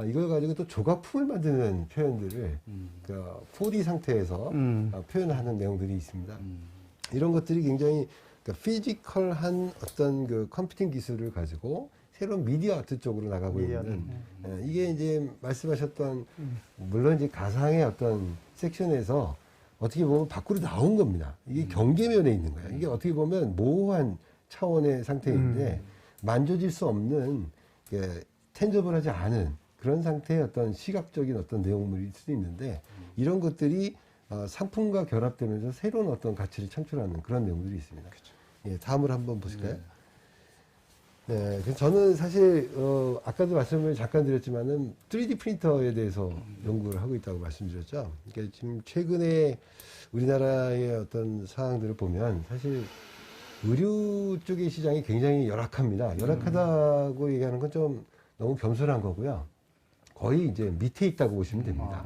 이걸 가지고 또 조각품을 만드는 표현들을 그 4D 상태에서 표현하는 내용들이 있습니다. 이런 것들이 굉장히 그러니까 피지컬한 어떤 그 컴퓨팅 기술을 가지고 새로운 미디어 아트 쪽으로 나가고 있는 이게 이제 말씀하셨던 물론 이제 가상의 어떤 섹션에서 어떻게 보면 밖으로 나온 겁니다. 이게 경계면에 있는 거예요. 이게 어떻게 보면 모호한 차원의 상태인데 만져질 수 없는 텐저블하지 않은 그런 상태의 어떤 시각적인 어떤 내용물일 수도 있는데 이런 것들이 상품과 결합되면서 새로운 어떤 가치를 창출하는 그런 내용들이 있습니다. 예, 다음으로 한번 보실까요? 네, 그래서 저는 사실 아까도 말씀을 잠깐 드렸지만은 3D 프린터에 대해서 연구를 하고 있다고 말씀드렸죠. 그러니까 지금 최근에 우리나라의 어떤 상황들을 보면 사실 의류 쪽의 시장이 굉장히 열악합니다. 열악하다고 얘기하는 건 좀 너무 겸손한 거고요. 거의 이제 밑에 있다고 보시면 됩니다.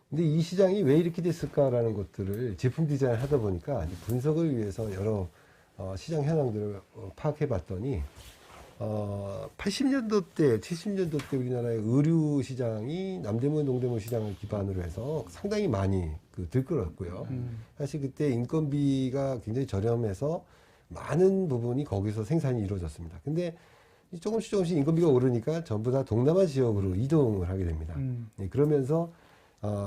근데 이 시장이 왜 이렇게 됐을까라는 것들을 제품 디자인을 하다 보니까 분석을 위해서 여러 시장 현황들을 파악해 봤더니 80년도 때, 70년도 때 우리나라의 의류 시장이 남대문, 동대문 시장을 기반으로 해서 상당히 많이 들끓었고요. 사실 그때 인건비가 굉장히 저렴해서 많은 부분이 거기서 생산이 이루어졌습니다. 근데 조금씩 인건비가 오르니까 전부 다 동남아 지역으로 이동을 하게 됩니다. 예, 그러면서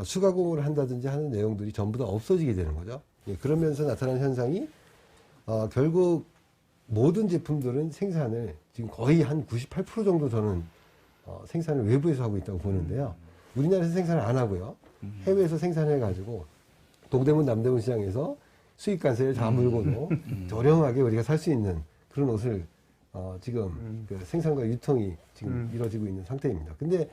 수가공을 한다든지 하는 내용들이 전부 다 없어지게 되는 거죠. 예, 그러면서 나타난 현상이 결국 모든 제품들은 생산을 지금 거의 한 98% 정도 저는 생산을 외부에서 하고 있다고 보는데요. 우리나라에서 생산을 안 하고요. 해외에서 생산해가지고 동대문, 남대문 시장에서 수입 관세를 다 물고도 저렴하게 우리가 살 수 있는 그런 옷을 지금 그 생산과 유통이 지금 이루어지고 있는 상태입니다. 근데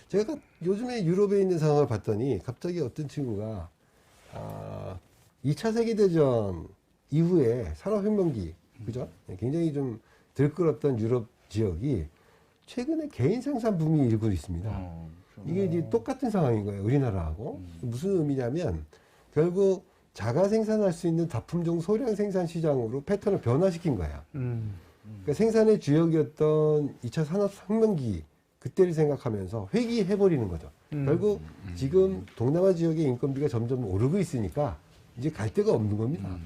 제가 요즘에 유럽에 있는 상황을 봤더니 갑자기 어떤 친구가 2차 세계대전 이후에 산업혁명기, 그죠? 굉장히 좀 들끓었던 유럽 지역이 최근에 개인 생산 붐이 일고 있습니다. 이게 이제 똑같은 상황인 거예요, 우리나라하고. 무슨 의미냐면 결국 자가 생산할 수 있는 다품종 소량 생산 시장으로 패턴을 변화시킨 거예요. 그러니까 생산의 주역이었던 2차 산업혁명기 그때를 생각하면서 회귀해버리는 거죠. 결국 지금 동남아 지역의 인건비가 점점 오르고 있으니까 이제 갈 데가 없는 겁니다.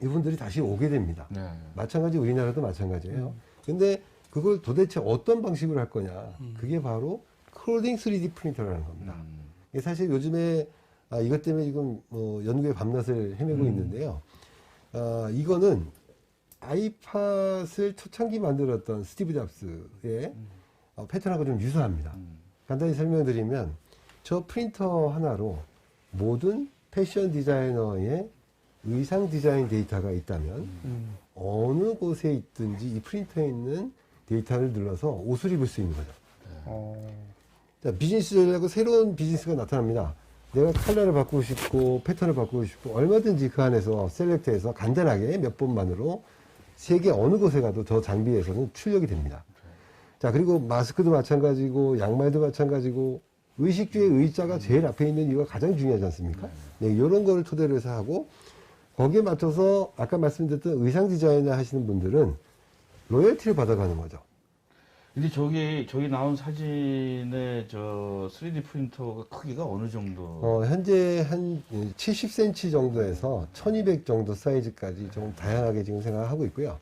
이분들이 다시 오게 됩니다. 네. 마찬가지 우리나라도 마찬가지예요. 근데 그걸 도대체 어떤 방식으로 할 거냐. 그게 바로 클로딩 3D 프린터라는 겁니다. 이게 사실 요즘에 이것 때문에 지금 연구의 밤낮을 헤매고 있는데요. 이거는 아이팟을 초창기 만들었던 스티브 잡스의 패턴하고 좀 유사합니다. 간단히 설명드리면 저 프린터 하나로 모든 패션 디자이너의 의상 디자인 데이터가 있다면 어느 곳에 있든지 이 프린터에 있는 데이터를 눌러서 옷을 입을 수 있는 거죠. 자, 비즈니스 전략으로 새로운 비즈니스가 나타납니다. 내가 컬러를 바꾸고 싶고 패턴을 바꾸고 싶고 얼마든지 그 안에서 셀렉트해서 간단하게 몇 번만으로 세계 어느 곳에 가도 저 장비에서는 출력이 됩니다. 자, 그리고 마스크도 마찬가지고 양말도 마찬가지고 의식주의 의자가 제일 앞에 있는 이유가 가장 중요하지 않습니까? 네, 이런 거를 토대로 해서 하고 거기에 맞춰서 아까 말씀드렸던 의상 디자인을 하시는 분들은 로열티를 받아가는 거죠. 근데 저기 나온 사진의 저 3D 프린터 크기가 어느 정도? 현재 한 70cm 정도에서 1200 정도 사이즈까지 좀 다양하게 지금 생각하고 있고요.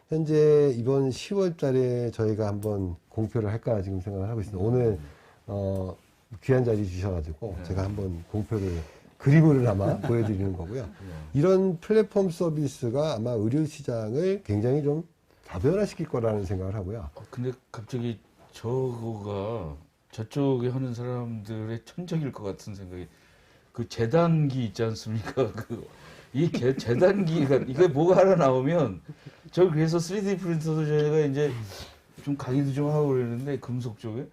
현재 이번 10월 달에 저희가 한번 공표를 할까 지금 생각을 하고 있습니다. 오늘 귀한 자리 주셔가지고 제가 한번 공표를 그림을 아마 보여드리는 거고요. 이런 플랫폼 서비스가 아마 의료 시장을 굉장히 좀 다변화시킬 거라는 생각을 하고요. 근데 갑자기 저거가 저쪽에 하는 사람들의 천적일 것 같은 생각이 그 재단기 있지 않습니까? 이 재단기가 이게 뭐가 하나 나오면 저 그래서 3D 프린터도 저희가 이제 좀 강의도 좀 하고 그러는데 금속 쪽에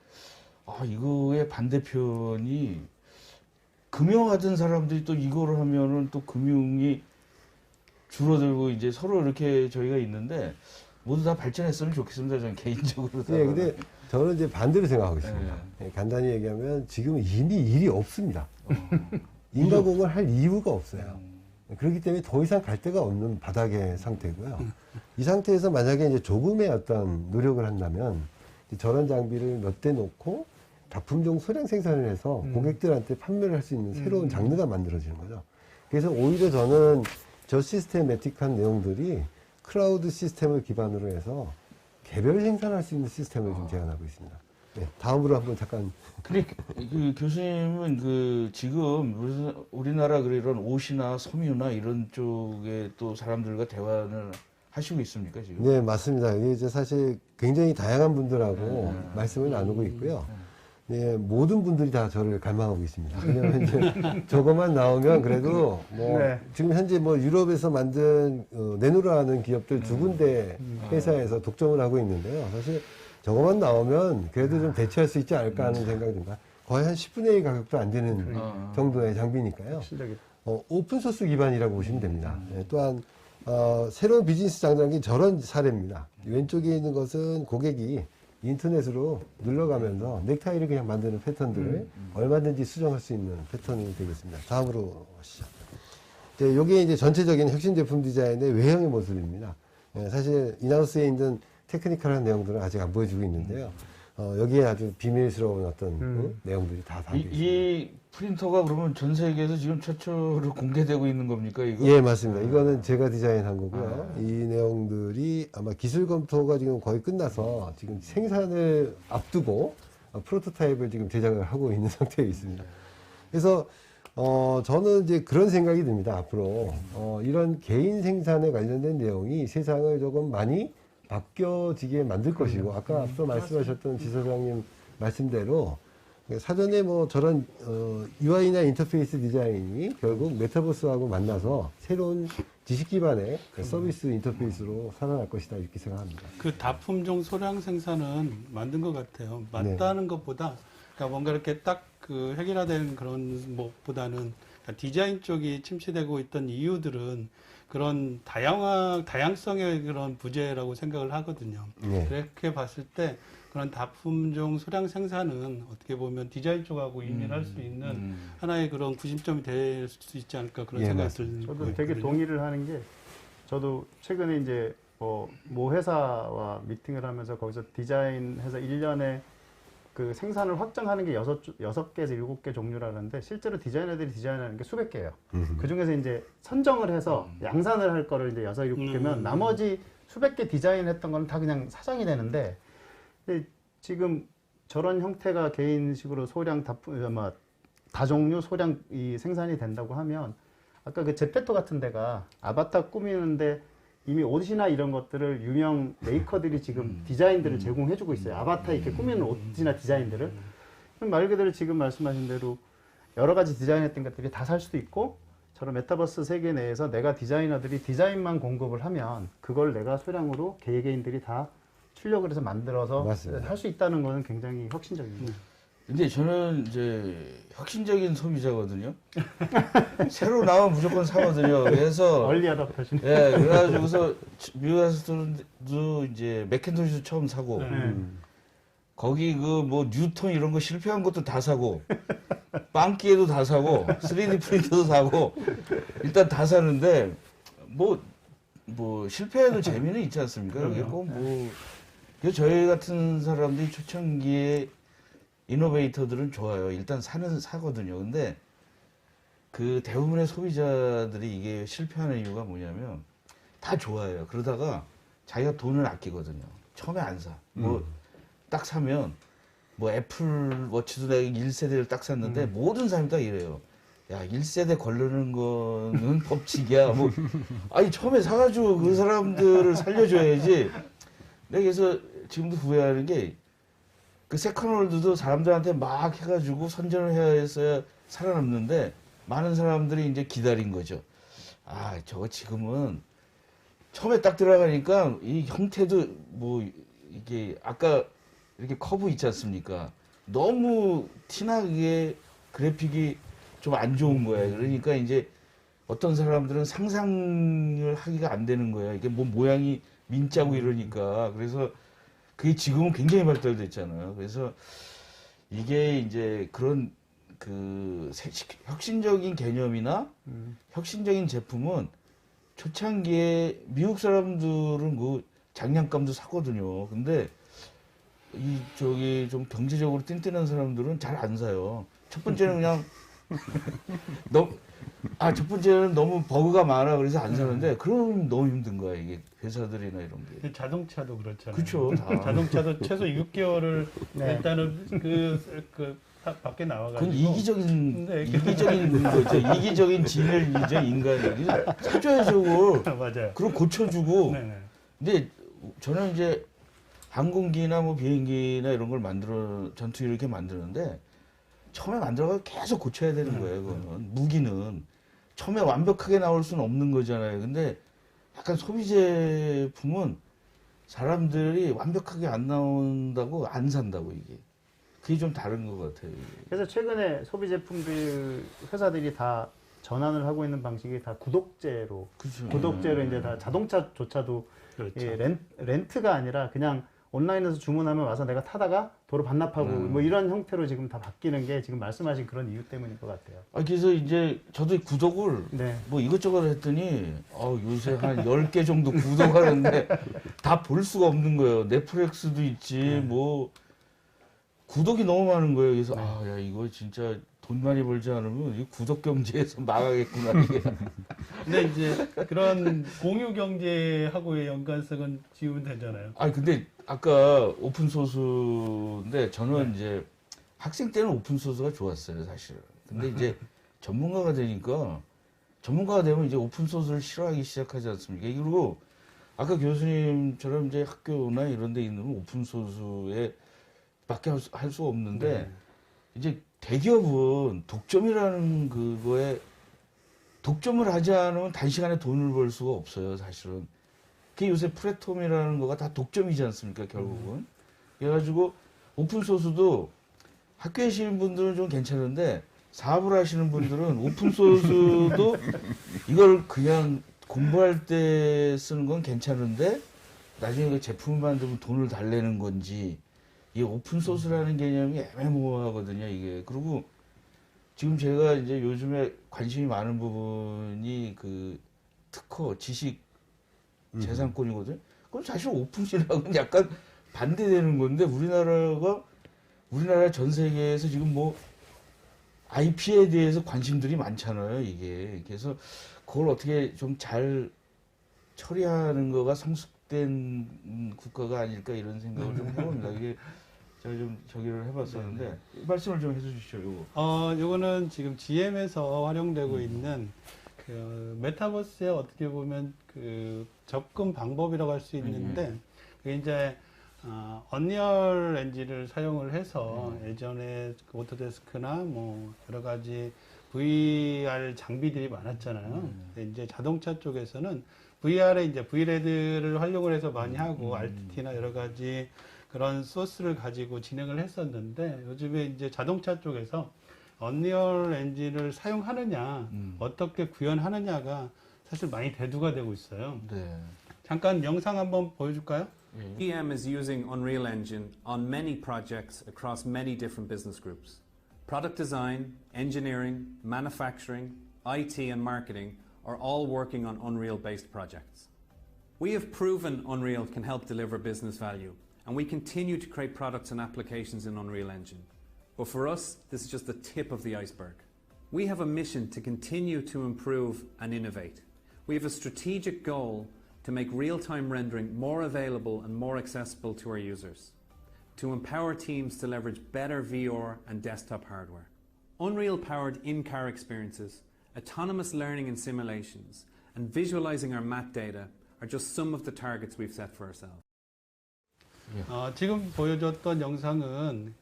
이거의 반대편이 금융하던 사람들이 또 이거를 하면은 또 금융이 줄어들고 이제 서로 이렇게 저희가 있는데 모두 다 발전했으면 좋겠습니다. 저는 개인적으로. 네, 근데 저는 이제 반대로 생각하고 있습니다. 네, 간단히 얘기하면 지금 이미 일이 없습니다. 인가공을 할 이유가 없어요. 그렇기 때문에 더 이상 갈 데가 없는 바닥의 상태고요. 이 상태에서 만약에 이제 조금의 어떤 노력을 한다면 저런 장비를 몇 대 놓고 다품종 소량 생산을 해서 고객들한테 판매를 할 수 있는 새로운 장르가 만들어지는 거죠. 그래서 오히려 저는 저 시스테매틱한 내용들이 클라우드 시스템을 기반으로 해서 개별 생산할 수 있는 시스템을 좀 제안하고 있습니다. 네, 다음으로 한번 잠깐. 근데 그 교수님은 지금 우리나라 이런 옷이나 섬유나 이런 쪽에 또 사람들과 대화를 하시고 있습니까, 지금? 네, 맞습니다. 이게 이제 사실 굉장히 다양한 분들하고 말씀을 나누고 있고요. 네, 모든 분들이 다 저를 갈망하고 있습니다. 왜냐면 이제 저것만 나오면 그래도 지금 현재 유럽에서 만든 네노라는 기업들 두 군데 회사에서 독점을 하고 있는데요. 사실 저것만 나오면 그래도 좀 대체할 수 있지 않을까 하는 생각이 듭니다. 거의 한 10분의 1 가격도 안 되는 정도의 장비니까요. 오픈소스 기반이라고 보시면 됩니다. 네, 또한 새로운 비즈니스 장단기 저런 사례입니다. 왼쪽에 있는 것은 고객이 인터넷으로 눌러가면서 넥타이를 그냥 만드는 패턴들을 얼마든지 수정할 수 있는 패턴이 되겠습니다. 다음으로 가시죠. 네, 요게 이제 전체적인 혁신 제품 디자인의 외형의 모습입니다. 네, 사실 인하우스에 있는 테크니컬한 내용들은 아직 안 보여주고 있는데요. 여기에 아주 비밀스러운 어떤 내용들이 다 담겨 있습니다. 이 프린터가 그러면 전 세계에서 지금 최초로 공개되고 있는 겁니까, 이거? 예, 맞습니다. 이거는 제가 디자인한 거고요. 이 내용들이 아마 기술 검토가 지금 거의 끝나서 지금 생산을 앞두고 프로토타입을 지금 제작을 하고 있는 상태에 있습니다. 그래서 저는 이제 그런 생각이 듭니다. 앞으로 이런 개인 생산에 관련된 내용이 세상을 조금 많이 바뀌어지게 만들 것이고, 아까 앞서 말씀하셨던 지사장님 말씀대로 사전에 저런 UI나 인터페이스 디자인이 결국 메타버스하고 만나서 새로운 지식 기반의 서비스 인터페이스로 살아날 것이다, 이렇게 생각합니다. 그 다품종 소량 생산은 만든 것 같아요. 맞다는 것보다 그러니까 뭔가 이렇게 딱 그 획일화된 그런 것보다는 그러니까 디자인 쪽이 침체되고 있던 이유들은 그런 다양성의 그런 부재라고 생각을 하거든요. 네. 그렇게 봤을 때 그런 다품종 소량 생산은 어떻게 보면 디자인 쪽하고 인일할 수 있는 하나의 그런 구심점이 될 수 있지 않을까 그런 생각이 들거든요. 저도 되게 동의를 하는 게, 저도 최근에 이제 모 회사와 미팅을 하면서 거기서 디자인해서 1년에 그 생산을 확정하는 게 6개에서 7개 종류라는데, 실제로 디자이너들이 디자인하는 게 수백 개예요. 그 중에서 이제 선정을 해서 양산을 할 거를 이제 6, 7개면 나머지 수백 개 디자인했던 거는 다 그냥 사장이 되는데, 근데 지금 저런 형태가 개인식으로 소량 다종류 소량 이 생산이 된다고 하면, 아까 그 제페토 같은 데가 아바타 꾸미는데 이미 옷이나 이런 것들을 유명 메이커들이 지금 디자인들을 제공해주고 있어요. 아바타 이렇게 꾸미는 옷이나 디자인들을. 그럼 말 그대로 지금 말씀하신 대로 여러 가지 디자인했던 것들이 다 살 수도 있고, 저런 메타버스 세계 내에서 내가 디자이너들이 디자인만 공급을 하면 그걸 내가 소량으로 개개인들이 다 출력을 해서 만들어서 할 수 있다는 거는 굉장히 혁신적입니다. 근데 저는 이제 혁신적인 소비자거든요. 새로 나오면 무조건 사거든요. 그래서 얼리 어답터신. 예, 그래가지고서 미국에서도 이제 맥킨토시도 처음 사고 거기 뉴턴 이런 거 실패한 것도 다 사고 빵기에도 다 사고 3D 프린터도 사고 일단 다 사는데 실패해도 재미는 있지 않습니까? 여기 그래서 저희 같은 사람들이 초창기에 이노베이터들은 좋아요. 일단 사거든요. 근데 그 대부분의 소비자들이 이게 실패하는 이유가 뭐냐면 다 좋아해요. 그러다가 자기가 돈을 아끼거든요. 처음에 안 사. 딱 사면 애플 워치도 내가 1세대를 딱 샀는데 모든 사람이 다 이래요. 야, 1세대 걸르는 거는 법칙이야. 뭐, 아니, 처음에 사가지고 그 사람들을 살려줘야지. 내가 그래서 지금도 후회하는 게, 그 세컨홀드도 사람들한테 막 해가지고 선전을 해야 했어야 살아남는데, 많은 사람들이 이제 기다린 거죠. 아, 저거 지금은 처음에 딱 들어가니까 이 형태도 뭐, 이게 아까 이렇게 커브 있지 않습니까? 너무 티나게 그래픽이 좀 안 좋은 거예요. 그러니까 이제 어떤 사람들은 상상을 하기가 안 되는 거예요. 이게 뭐 모양이 민자고 이러니까. 그래서 그게 지금은 굉장히 발달됐잖아요. 그래서 이게 이제 그런 그 혁신적인 개념이나 혁신적인 제품은 초창기에 미국 사람들은 그 장난감도 사거든요. 근데 이 저기 좀 경제적으로 뗀뗀한 사람들은 잘 안 사요. 첫 번째는 그냥 첫 번째는 너무 버그가 많아 그래서 안 사는데 그럼 너무 힘든 거야 이게 회사들이나 이런 게. 자동차도 그렇잖아요. 그렇죠. 자동차도 최소 6개월을 네. 일단은 밖에 나와가지고. 그건 이기적인 네. 거죠. 이기적인 진열이죠 인간이. 사줘야죠 그걸. 맞아요. 그럼 고쳐주고. 네네. 근데 저는 이제 항공기나 뭐 비행기나 이런 걸 전투기 이렇게 만드는데 처음에 만들어가 계속 고쳐야 되는 거예요. 그거는 무기는 처음에 완벽하게 나올 수는 없는 거잖아요. 근데 약간 소비 제품은 사람들이 완벽하게 안 나온다고 안 산다고 이게 그게 좀 다른 것 같아요. 이게. 그래서 최근에 소비 제품들 회사들이 다 전환을 하고 있는 방식이 다 구독제로 그렇죠. 구독제로 이제 다 자동차조차도 그렇죠. 예, 렌트가 아니라 그냥 온라인에서 주문하면 와서 내가 타다가 도로 반납하고 뭐 이런 형태로 지금 다 바뀌는 게 지금 말씀하신 그런 이유 때문인 것 같아요. 그래서 이제 저도 구독을 네. 뭐 이것저것 했더니 요새 한 10개 정도 구독하는데 다 볼 수가 없는 거예요. 넷플릭스도 있지 뭐 구독이 너무 많은 거예요. 그래서 야 이거 진짜 돈 많이 벌지 않으면 이 구독 경제에서 망하겠구나 이게. 근데 이제 그런 공유 경제하고의 연관성은 지우면 되잖아요. 근데 아까 오픈 소스인데 저는 이제 학생 때는 오픈 소스가 좋았어요, 사실. 근데 이제 전문가가 되면 이제 오픈 소스를 싫어하기 시작하지 않습니까? 그리고 아까 교수님처럼 이제 학교나 이런 데 있는 오픈 소스에 밖에 할 수 없는데 이제 대기업은 독점이라는 그거에 독점을 하지 않으면 단시간에 돈을 벌 수가 없어요, 사실은. 그게 요새 프레톰이라는 거가 다 독점이지 않습니까, 결국은. 그래가지고 오픈소스도 학교에 계시는 분들은 좀 괜찮은데 사업을 하시는 분들은 오픈소스도 이걸 그냥 공부할 때 쓰는 건 괜찮은데 나중에 그 제품을 만들면 돈을 달래는 건지 이 오픈소스라는 개념이 애매모호하거든요, 이게. 그리고 지금 제가 이제 요즘에 관심이 많은 부분이 그 특허, 지식 재산권이거든요. 그럼 사실 오픈이라고는 약간 반대되는 건데 우리나라 전 세계에서 지금 뭐 IP에 대해서 관심들이 많잖아요, 이게. 그래서 그걸 어떻게 좀 잘 처리하는 거가 성숙된 국가가 아닐까 이런 생각을 좀 해봅니다. 이게 제가 좀 저기를 해봤었는데 말씀을 좀 해주시죠, 요거. 요거는 지금 GM에서 활용되고 있는 그 메타버스의 어떻게 보면 그 접근 방법이라고 할 수 있는데 그게 이제 언리얼 엔진을 사용을 해서 예전에 그 오토데스크나 뭐 여러 가지 VR 장비들이 많았잖아요. 근데 이제 자동차 쪽에서는 VR에 이제 VRED를 활용을 해서 많이 하고 RTT나 여러 가지 그런 소스를 가지고 진행을 했었는데 요즘에 이제 자동차 쪽에서 언리얼 엔진을 사용하느냐, 어떻게 구현하느냐가 사실 많이 대두가 되고 있어요. 네. 잠깐 영상 한번 보여줄까요? GM is using Unreal Engine on many projects across many different business groups. Product design, engineering, manufacturing, IT and marketing are all working on Unreal-based projects. We have proven Unreal can help deliver business value, and we continue to create products and applications in Unreal Engine. But for us, this is just the tip of the iceberg. We have a mission to continue to improve and innovate. We have a strategic goal to make real-time rendering more available and more accessible to our users, to empower teams to leverage better VR and desktop hardware. Unreal-powered in-car experiences, autonomous learning and simulations, and visualizing our map data are just some of the targets we've set for ourselves. 지금 보여줬던 영상은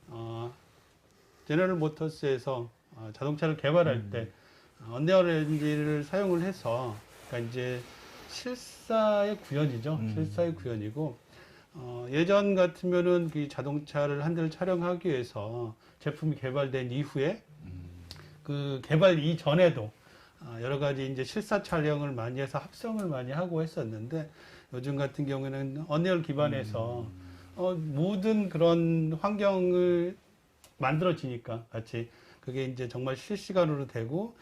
제너럴 모터스에서 자동차를 개발할 때 언리얼 엔진을 사용을 해서, 그러니까 이제 실사의 구현이죠. 실사의 구현이고, 예전 같으면은 그 자동차를 한 대를 촬영하기 위해서 제품이 개발된 이후에 그 개발 이전에도 여러 가지 이제 실사 촬영을 많이 해서 합성을 많이 하고 했었는데, 요즘 같은 경우에는 언리얼 기반에서 모든 그런 환경을 만들어지니까 같이 그게 이제 정말 실시간으로 되고,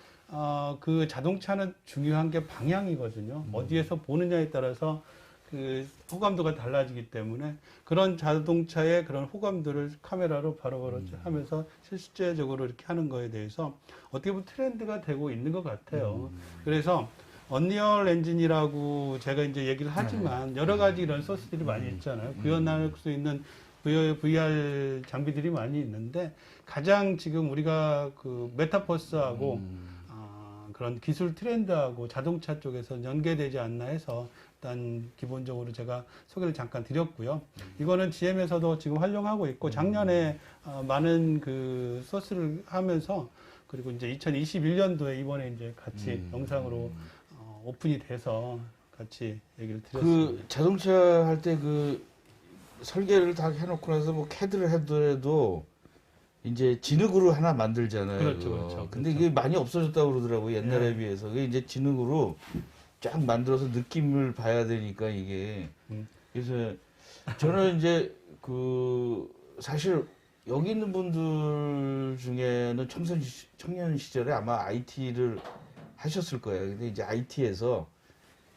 그 자동차는 중요한 게 방향이거든요. 어디에서 보느냐에 따라서 그 호감도가 달라지기 때문에 그런 자동차의 그런 호감도를 카메라로 바로바로 하면서 실제적으로 이렇게 하는 거에 대해서 어떻게 보면 트렌드가 되고 있는 것 같아요. 그래서 언리얼 엔진이라고 제가 이제 얘기를 하지만 여러 가지 이런 소스들이 많이 있잖아요. 구현할 수 있는 VR 장비들이 많이 있는데, 가장 지금 우리가 그 메타버스하고 그런 기술 트렌드하고 자동차 쪽에서 연계되지 않나 해서 일단 기본적으로 제가 소개를 잠깐 드렸고요. 이거는 GM에서도 지금 활용하고 있고, 작년에 많은 그 소스를 하면서, 그리고 이제 2021년도에 이번에 이제 같이 영상으로 오픈이 돼서 같이 얘기를 드렸습니다. 그 자동차 할 때 그 설계를 다 해놓고 나서 뭐 캐드를 하더라도 이제 진흙으로 하나 만들잖아요. 그렇죠, 그거. 그렇죠, 근데 그렇죠. 이게 많이 없어졌다고 그러더라고요. 옛날에 네. 비해서. 그게 이제 진흙으로 쫙 만들어서 느낌을 봐야 되니까 이게. 그래서 저는 이제 그 사실 여기 있는 분들 중에는 청년 시절에 아마 IT를 하셨을 거예요. 근데 이제 IT에서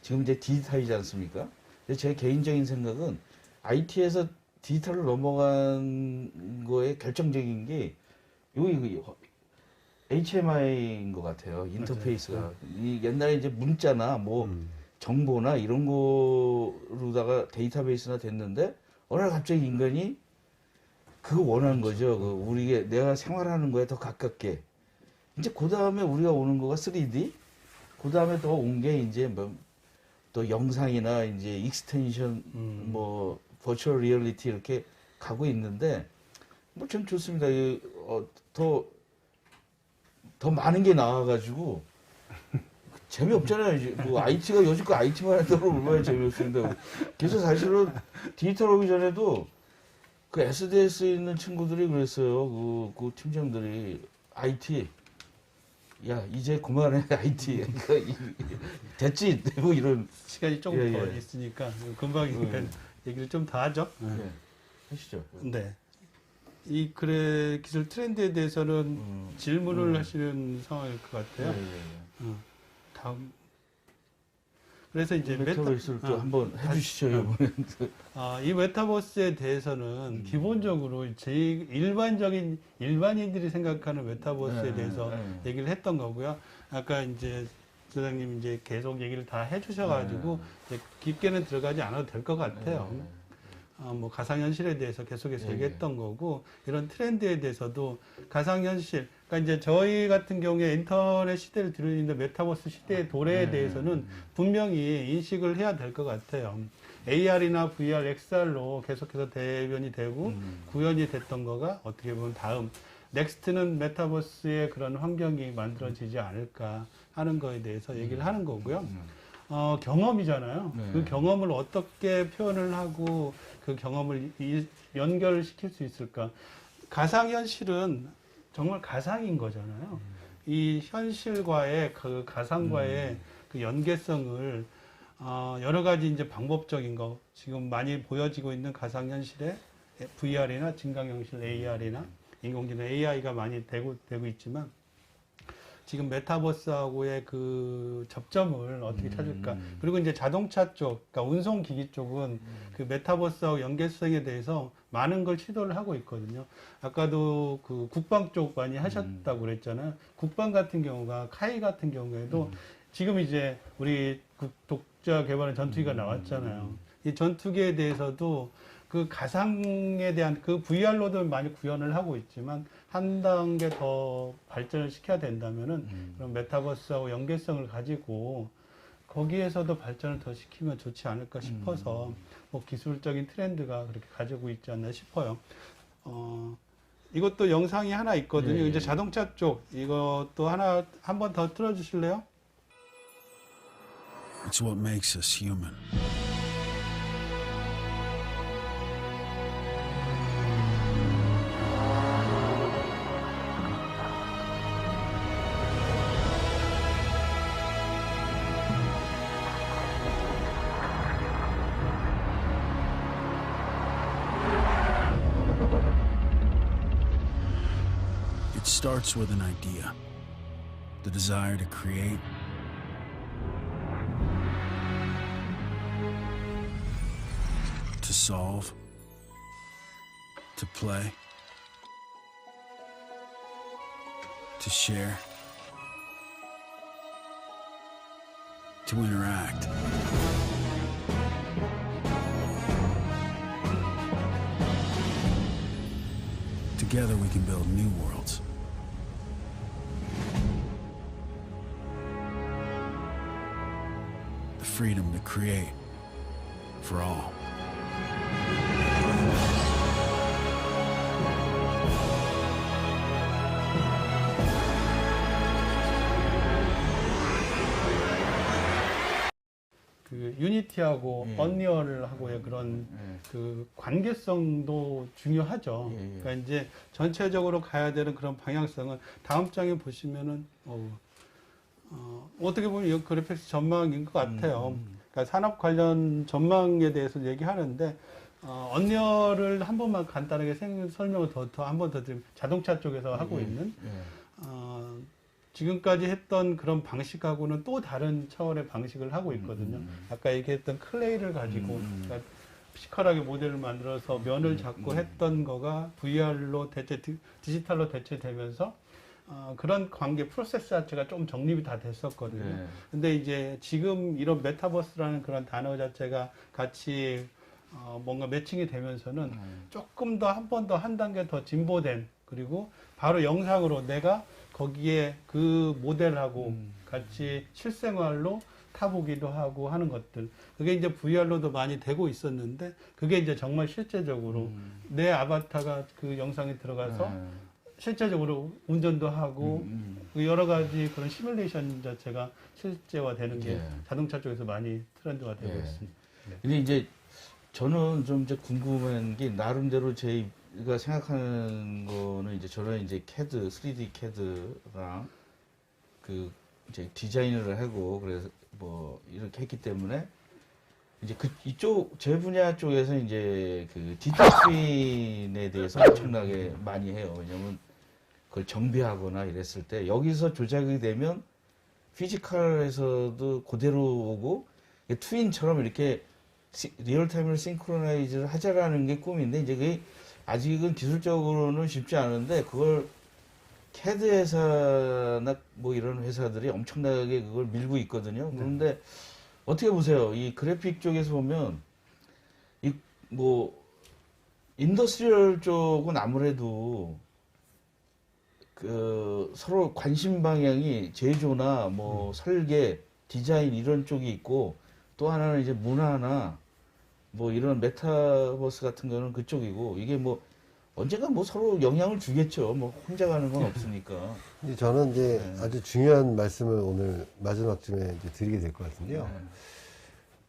지금 이제 디지털이지 않습니까? 근데 제 개인적인 생각은 IT에서 디지털로 넘어간 거에 결정적인 게 여기 HMI인 것 같아요. 인터페이스가. 이 옛날에 이제 문자나 뭐 정보나 이런 거로다가 데이터베이스나 됐는데 어느 날 갑자기 인간이 그거 원하는 거죠. 그 우리가 내가 생활하는 거에 더 가깝게. 이제 그 다음에 우리가 오는 거가 3D. 그 다음에 더 온 게 이제 뭐 또 영상이나 이제 익스텐션 뭐 버추얼 리얼리티 이렇게 가고 있는데 뭐 전 좋습니다. 더 많은 게 나와가지고 재미없잖아요. 이제 뭐 IT가 여지껏 IT만 했다고 얼마나 재미없습니다. 그래서 사실은 디지털 오기 전에도 그 SDS에 있는 친구들이 그랬어요. 그 팀장들이 IT 야 이제 그만해 IT 그러니까 됐지 뭐 이런 시간이 조금 예, 더 예. 있으니까 금방 얘기를 좀 더 하죠. 네. 하시죠. 네. 이 글의 기술 트렌드에 대해서는 질문을 하시는 상황일 것 같아요. 다음. 그래서 이제 메타버스를 또 한번 해주시죠 이번에. 이 메타버스에 대해서는 기본적으로 일반인들이 생각하는 메타버스에 대해서 얘기를 했던 거고요. 아까 이제 소장님 이제 계속 얘기를 다 해주셔가지고 이제 깊게는 들어가지 않아도 될 것 같아요. 뭐 가상현실에 대해서 계속해서 얘기했던 거고, 이런 트렌드에 대해서도 가상현실, 그러니까 이제 저희 같은 경우에 인터넷 시대를 들어있는 메타버스 시대의 도래에 대해서는 분명히 인식을 해야 될 것 같아요. AR이나 VR, XR로 계속해서 대변이 되고 구현이 됐던 거가 어떻게 보면 다음 넥스트는 메타버스의 그런 환경이 만들어지지 않을까 하는 거에 대해서 얘기를 하는 거고요. 경험이잖아요. 네. 그 경험을 어떻게 표현을 하고 그 경험을 연결시킬 수 있을까? 가상현실은 정말 가상인 거잖아요. 이 현실과의 그 가상과의 그 연계성을 여러 가지 이제 방법적인 거, 지금 많이 보여지고 있는 가상현실의 VR이나 증강현실 AR이나 인공지능 AI가 많이 되고 있지만, 지금 메타버스하고의 그 접점을 어떻게 찾을까. 그리고 이제 자동차 쪽, 그러니까 운송기기 쪽은 그 메타버스하고 연계성에 대해서 많은 걸 시도를 하고 있거든요. 아까도 그 국방 쪽 많이 하셨다고 그랬잖아요. 국방 같은 경우가, 카이 같은 경우에도 지금 이제 우리 독자 개발한 전투기가 나왔잖아요. 이 전투기에 대해서도 그 가상에 대한 그 VR로도 많이 구현을 하고 있지만 한 단계 더 발전을 시켜야 된다면은 그런 메타버스하고 연계성을 가지고 거기에서도 발전을 더 시키면 좋지 않을까 싶어서 뭐 기술적인 트렌드가 그렇게 가지고 있지 않나 싶어요. 이것도 영상이 하나 있거든요. 예, 예. 이제 자동차 쪽 이것도 하나 한 번 더 틀어주실래요? It's what makes us human. It starts with an idea, the desire to create, to solve, to play, to share, to interact. Together we can build new worlds. The freedom to create for all. 그 유니티하고 예. 언리얼하고의 그런 그 관계성도 중요하죠. 예, 예. 그러니까 이제 전체적으로 가야 되는 그런 방향성은 다음 장에 보시면은 어떻게 보면 이 그래픽스 전망인 것 같아요. 그러니까 산업 관련 전망에 대해서 얘기하는데 언리얼을 한 번만 간단하게 설명을 한 번 더 드리면 자동차 쪽에서 하고 있는 지금까지 했던 그런 방식하고는 또 다른 차원의 방식을 하고 있거든요. 아까 얘기했던 클레이를 가지고 그러니까 피지컬하게 모델을 만들어서 면을 잡고 했던 거가 VR로 디지털로 대체되면서 그런 관계 프로세스 자체가 좀 정립이 다 됐었거든요. 네. 근데 이제 지금 이런 메타버스라는 그런 단어 자체가 같이 뭔가 매칭이 되면서는 조금 더 한 번 더 한 단계 더 진보된 그리고 바로 영상으로 내가 거기에 그 모델하고 같이 실생활로 타보기도 하고 하는 것들. 그게 이제 VR로도 많이 되고 있었는데 그게 이제 정말 실제적으로 내 아바타가 그 영상에 들어가서 실제적으로 운전도 하고 그 여러 가지 그런 시뮬레이션 자체가 실제화되는 게 예. 자동차 쪽에서 많이 트렌드가 되고 예. 있습니다. 근데 이제 저는 좀 이제 궁금한 게 나름대로 제가 생각하는 거는 이제 저는 이제 CAD, 3D CAD랑 그 이제 디자인을 하고 그래서 뭐 이렇게 했기 때문에 이제 그 이쪽 제 분야 쪽에서 이제 그 디지털 트윈에 대해서 엄청나게 많이 해요. 왜냐면 그걸 정비하거나 이랬을 때 여기서 조작이 되면 피지컬에서도 그대로 오고 트윈처럼 이렇게 리얼타임으로 싱크로나이즈를 하자라는 게 꿈인데 이제 그게 아직은 기술적으로는 쉽지 않은데 그걸 CAD 회사나 뭐 이런 회사들이 엄청나게 그걸 밀고 있거든요. 그런데 어떻게 보세요? 이 그래픽 쪽에서 보면 이 뭐 인더스트리얼 쪽은 아무래도 그 서로 관심 방향이 제조나 뭐 설계, 디자인 이런 쪽이 있고 또 하나는 이제 문화나 뭐 이런 메타버스 같은 거는 그쪽이고 이게 뭐 언젠가 뭐 서로 영향을 주겠죠. 뭐 혼자 가는 건 없으니까. 이제 저는 이제 아주 중요한 말씀을 오늘 마지막쯤에 이제 드리게 될 것 같은데요.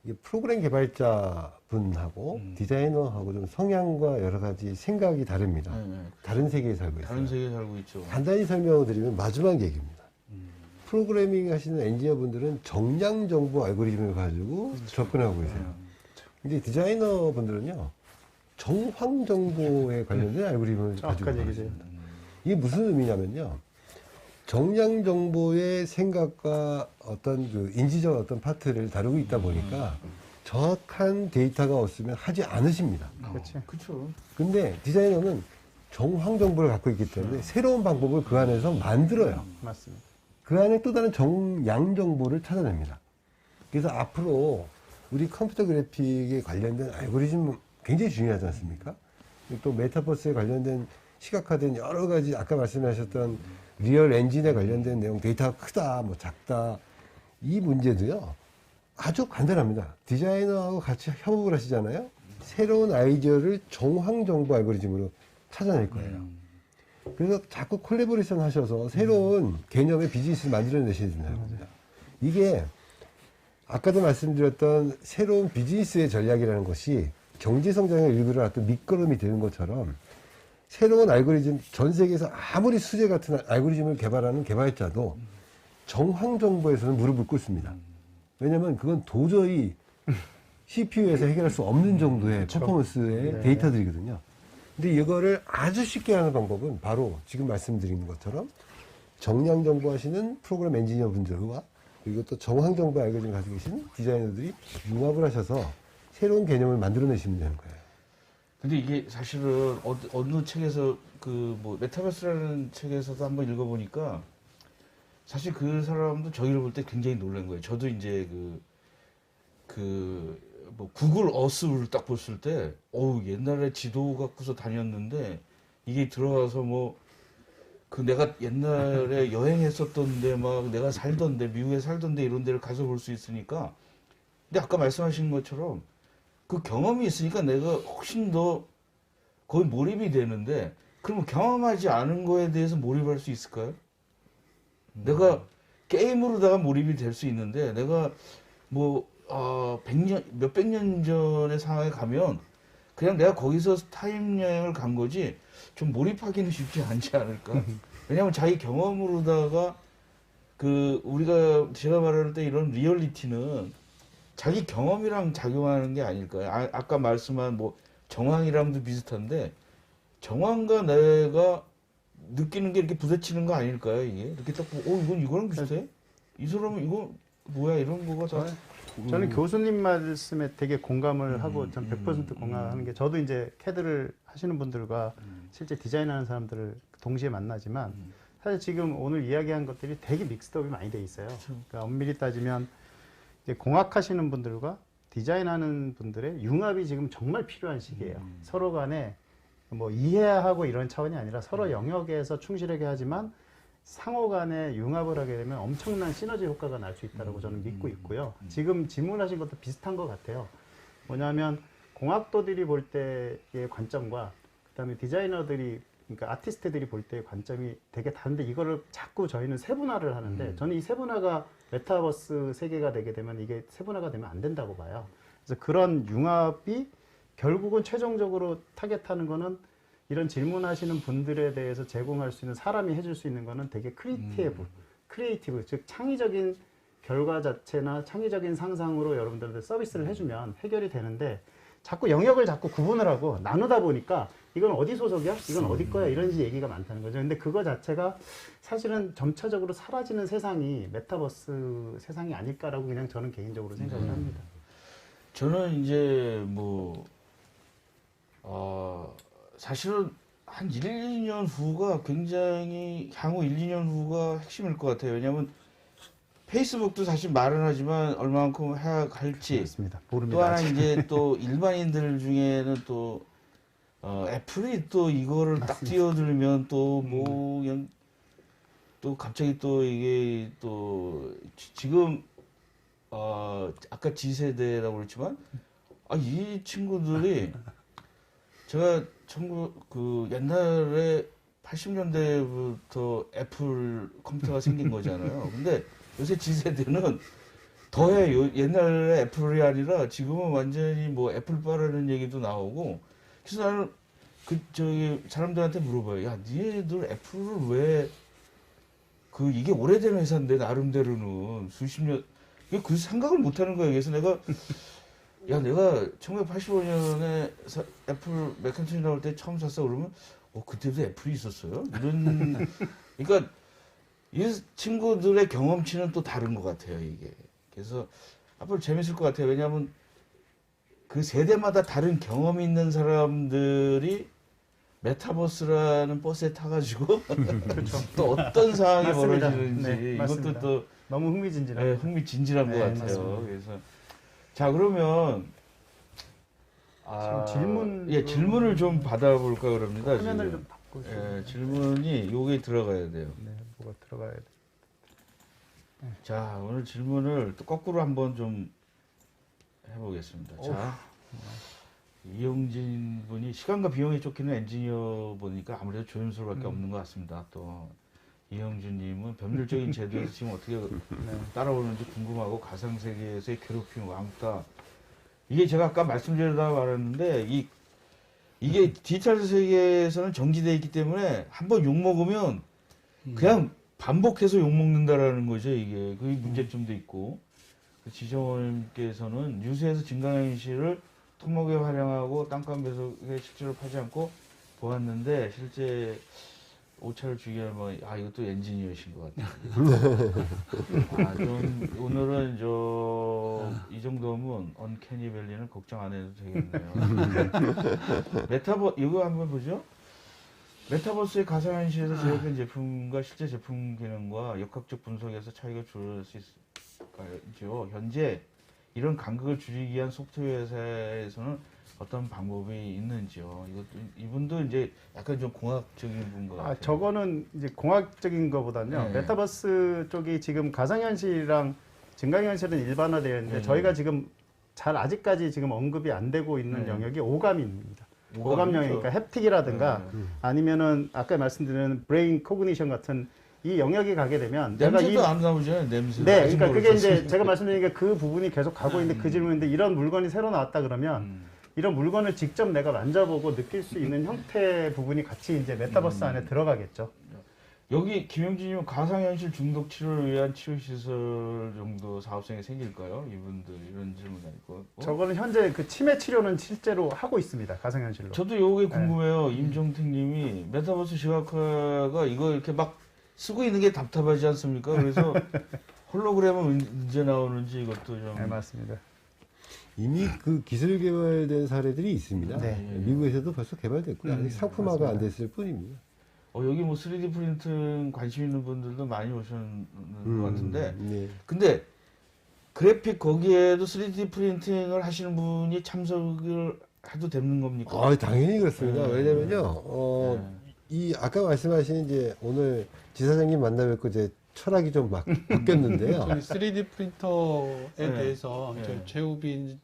이게 프로그램 개발자 분하고 디자이너하고 좀 성향과 여러 가지 생각이 다릅니다. 다른 세계에 살고 있어요. 다른 세계에 살고 있죠. 간단히 설명을 드리면 마지막 얘기입니다. 프로그래밍 하시는 엔지니어 분들은 정량 정보 알고리즘을 가지고 접근하고 계세요. 근데 디자이너 분들은요, 정황 정보에 관련된 알고리즘을 가지고 정확한 얘기죠. 있습니다. 이게 무슨 의미냐면요. 정량 정보의 생각과 어떤 그 인지적 어떤 파트를 다루고 있다 보니까 정확한 데이터가 없으면 하지 않으십니다. 그렇죠. 그렇죠. 근데 디자이너는 정황 정보를 갖고 있기 때문에 새로운 방법을 그 안에서 만들어요. 맞습니다. 그 안에 또 다른 정량 정보를 찾아냅니다. 그래서 앞으로 우리 컴퓨터 그래픽에 관련된 알고리즘 굉장히 중요하지 않습니까? 또 메타버스에 관련된 시각화된 여러 가지 아까 말씀하셨던 리얼 엔진에 관련된 내용, 데이터가 크다, 뭐 작다, 이 문제도요 아주 간단합니다. 디자이너하고 같이 협업을 하시잖아요. 새로운 아이디어를 정황정보 알고리즘으로 찾아낼 거예요. 그래서 자꾸 콜라보레이션 하셔서 새로운 개념의 비즈니스를 만들어내셔야 된다는 겁니다. 이게 아까도 말씀드렸던 새로운 비즈니스의 전략이라는 것이 경제성장의 일부를 어떤 밑거름이 되는 것처럼 새로운 알고리즘, 전 세계에서 아무리 수제 같은 알고리즘을 개발하는 개발자도 정황정보에서는 무릎을 꿇습니다. 왜냐하면 그건 도저히 CPU에서 해결할 수 없는 정도의 퍼포먼스의 데이터들이거든요. 근데 이거를 아주 쉽게 하는 방법은 바로 지금 말씀드린 것처럼 정량 정보 하시는 프로그램 엔지니어 분들과 그리고 또 정황 정보 알고리즘 가지고 계신 디자이너들이 융합을 하셔서 새로운 개념을 만들어내시면 되는 거예요. 근데 이게 사실은 어느 책에서 그 뭐 메타버스라는 책에서도 한번 읽어보니까 사실 그 사람도 저희를 볼 때 굉장히 놀란 거예요. 저도 이제 뭐 구글 어스를 딱 봤을 때, 옛날에 지도 갖고서 다녔는데 이게 들어가서 뭐 그 내가 옛날에 여행했었던데 막 내가 살던데 미국에 살던데 이런 데를 가서 볼 수 있으니까. 근데 아까 말씀하신 것처럼 그 경험이 있으니까 내가 훨씬 더 거의 몰입이 되는데, 그러면 경험하지 않은 거에 대해서 몰입할 수 있을까요? 내가 게임으로다가 몰입이 될 수 있는데, 내가 뭐, 몇백 년 전의 상황에 가면 그냥 내가 거기서 타임 여행을 간 거지 좀 몰입하기는 쉽지 않지 않을까? 왜냐하면 자기 경험으로다가 제가 말할 때 이런 리얼리티는 자기 경험이랑 작용하는 게 아닐까요? 아까 말씀한 뭐 정황이랑도 비슷한데, 정황과 내가 느끼는 게 이렇게 부딪히는 거 아닐까요? 이게 이렇게 딱 보고, 이거랑 비슷해? 이 사람은 이거 뭐야? 이런 거가 다. 저는 교수님 말씀에 되게 공감을 하고 전 100% 공감하는 게, 저도 이제 CAD를 하시는 분들과 실제 디자인하는 사람들을 동시에 만나지만 사실 지금 오늘 이야기한 것들이 되게 믹스업이 많이 돼 있어요. 그러니까 엄밀히 따지면 이제 공학하시는 분들과 디자인하는 분들의 융합이 지금 정말 필요한 시기예요. 서로 간에 뭐 이해하고 이런 차원이 아니라 서로 영역에서 충실하게 하지만 상호 간에 융합을 하게 되면 엄청난 시너지 효과가 날 수 있다고 저는 믿고 있고요. 지금 질문하신 것도 비슷한 것 같아요. 뭐냐면 공학도들이 볼 때의 관점과 그다음에 디자이너들이, 그러니까 아티스트들이 볼 때의 관점이 되게 다른데, 이거를 자꾸 저희는 세분화를 하는데, 저는 이 세분화가 메타버스 세계가 되게 되면 이게 세분화가 되면 안 된다고 봐요. 그래서 그런 융합이 결국은 최종적으로 타겟하는 거는 이런 질문하시는 분들에 대해서 제공할 수 있는, 사람이 해줄 수 있는 거는 되게 크리에이티브, 즉 창의적인 결과 자체나 창의적인 상상으로 여러분들한테 서비스를 해주면 해결이 되는데, 자꾸 영역을 자꾸 구분을 하고 나누다 보니까 이건 어디 소속이야? 이건 어디 거야? 이런 얘기가 많다는 거죠. 근데 그거 자체가 사실은 점차적으로 사라지는 세상이 메타버스 세상이 아닐까라고 그냥 저는 개인적으로 생각을 합니다. 저는 이제 사실은 한 1, 2년 후가 굉장히, 향후 1, 2년 후가 핵심일 것 같아요. 왜냐하면 페이스북도 사실 말은 하지만 얼마만큼 해야 할지. 그렇습니다. 모릅니다. 또 하나 아직. 이제 또 일반인들 중에는 또 애플이 또 이거를 딱 뛰어들면 또 뭐 그냥 또 갑자기 또 이게 또 지금 아까 G세대라고 그랬지만 이 친구들이 제가 옛날에 80년대부터 애플 컴퓨터가 생긴 거잖아요. 근데 요새 G세대는 더해요. 옛날에 애플이 아니라 지금은 완전히 뭐 애플바라는 얘기도 나오고. 그래서 나는 사람들한테 물어봐요. 야, 니네들 애플을 왜, 이게 오래된 회사인데, 나름대로는 수십 년, 그 생각을 못 하는 거예요. 그래서 내가 1985년에 애플 맥킨토시 나올 때 처음 샀어. 그러면, 그때도 애플이 있었어요? 그러니까, 이 친구들의 경험치는 또 다른 것 같아요, 이게. 그래서 앞으로 재밌을 것 같아요. 왜냐하면 그 세대마다 다른 경험이 있는 사람들이 메타버스라는 버스에 타가지고 그렇죠. 또 어떤 상황이 맞습니다. 벌어지는지 네, 맞습니다. 이것도 또 너무 흥미진진합니다. 흥미진진한 것 같아요. 맞습니다. 그래서 자, 그러면 아, 질문 예, 질문을 좀 받아볼까 그럽니다. 화면을 지금. 좀 바꾸시면 예, 질문이 요게 들어가야 돼요. 네, 뭐가 들어가야 돼. 자, 오늘 질문을 또 거꾸로 한번 좀 해보겠습니다. 자, 이용진 분이 시간과 비용이 쫓기는 엔지니어 보니까 아무래도 조연설밖에 없는 것 같습니다. 또 이영준님은 법률적인 제도에서 지금 어떻게 따라오는지 궁금하고 가상세계에서의 괴롭힘, 왕따. 이게 제가 아까 말씀드리다 말했는데 이게 디지털 세계에서는 정지되어 있기 때문에 한번 욕먹으면 그냥 반복해서 욕먹는다라는 거죠. 이게 그 문제점도 있고. 지정원님께서는 뉴스에서 증강현실을 토목에 활용하고 땅값 매석에 실제로 파지 않고 보았는데 실제 오차를 주기 하면 이것도 엔지니어이신 것 같아요. 좀 오늘은 이 정도면 언캐니밸리는 걱정 안 해도 되겠네요. 이거 한번 보죠. 메타버스의 가상현실에서 제작된 제품과 실제 제품 기능과 역학적 분석에서 차이가 줄어들 수 있을까요? 현재 이런 간극을 줄이기 위한 소프트웨어 회사에서는 어떤 방법이 있는지요? 이분도 이제 약간 좀 공학적인 분 것 같아요. 저거는 이제 공학적인 것보다는요. 네. 메타버스 쪽이 지금 가상현실이랑 증강현실은 일반화되어 있는데 저희가 지금 아직까지 지금 언급이 안 되고 있는 영역이 오감입니다. 오감형이니까 햅틱이라든가 아니면은 아까 말씀드린 브레인 코그니션 같은 이 영역이 가게 되면 냄새도 안 나오잖아요. 냄새. 네, 그러니까 그게 이제 제가 말씀드린 게 그 부분이 계속 가고 있는데 그 질문인데 이런 물건이 새로 나왔다 그러면 이런 물건을 직접 내가 만져보고 느낄 수 있는 형태 부분이 같이 이제 메타버스 안에 들어가겠죠. 여기 김영진님 가상현실 중독 치료를 위한 치료시설 정도 사업성이 생길까요? 이분들 이런 질문이 있고. 저거는 현재 그 치매 치료는 실제로 하고 있습니다. 가상현실로. 저도 요게 궁금해요. 임종택님이 메타버스 시각화가 이거 이렇게 막 쓰고 있는 게 답답하지 않습니까? 그래서 홀로그램은 언제 나오는지 이것도 좀. 네, 맞습니다. 이미 그 기술 개발된 사례들이 있습니다. 네. 미국에서도 벌써 개발됐고요. 아직 상품화가 안 됐을 뿐입니다. 여기 뭐 3D 프린팅 관심 있는 분들도 많이 오셨는 것 같은데. 네. 근데 그래픽 거기에도 3D 프린팅을 하시는 분이 참석을 해도 되는 겁니까? 당연히 그렇습니다. 네. 왜냐면요, 이 아까 말씀하신 이제 오늘 지사장님 만나 뵙고 이제 철학이 좀 막 바뀌었는데요. 저희 3D 프린터에 네. 대해서 네. 저 최우빈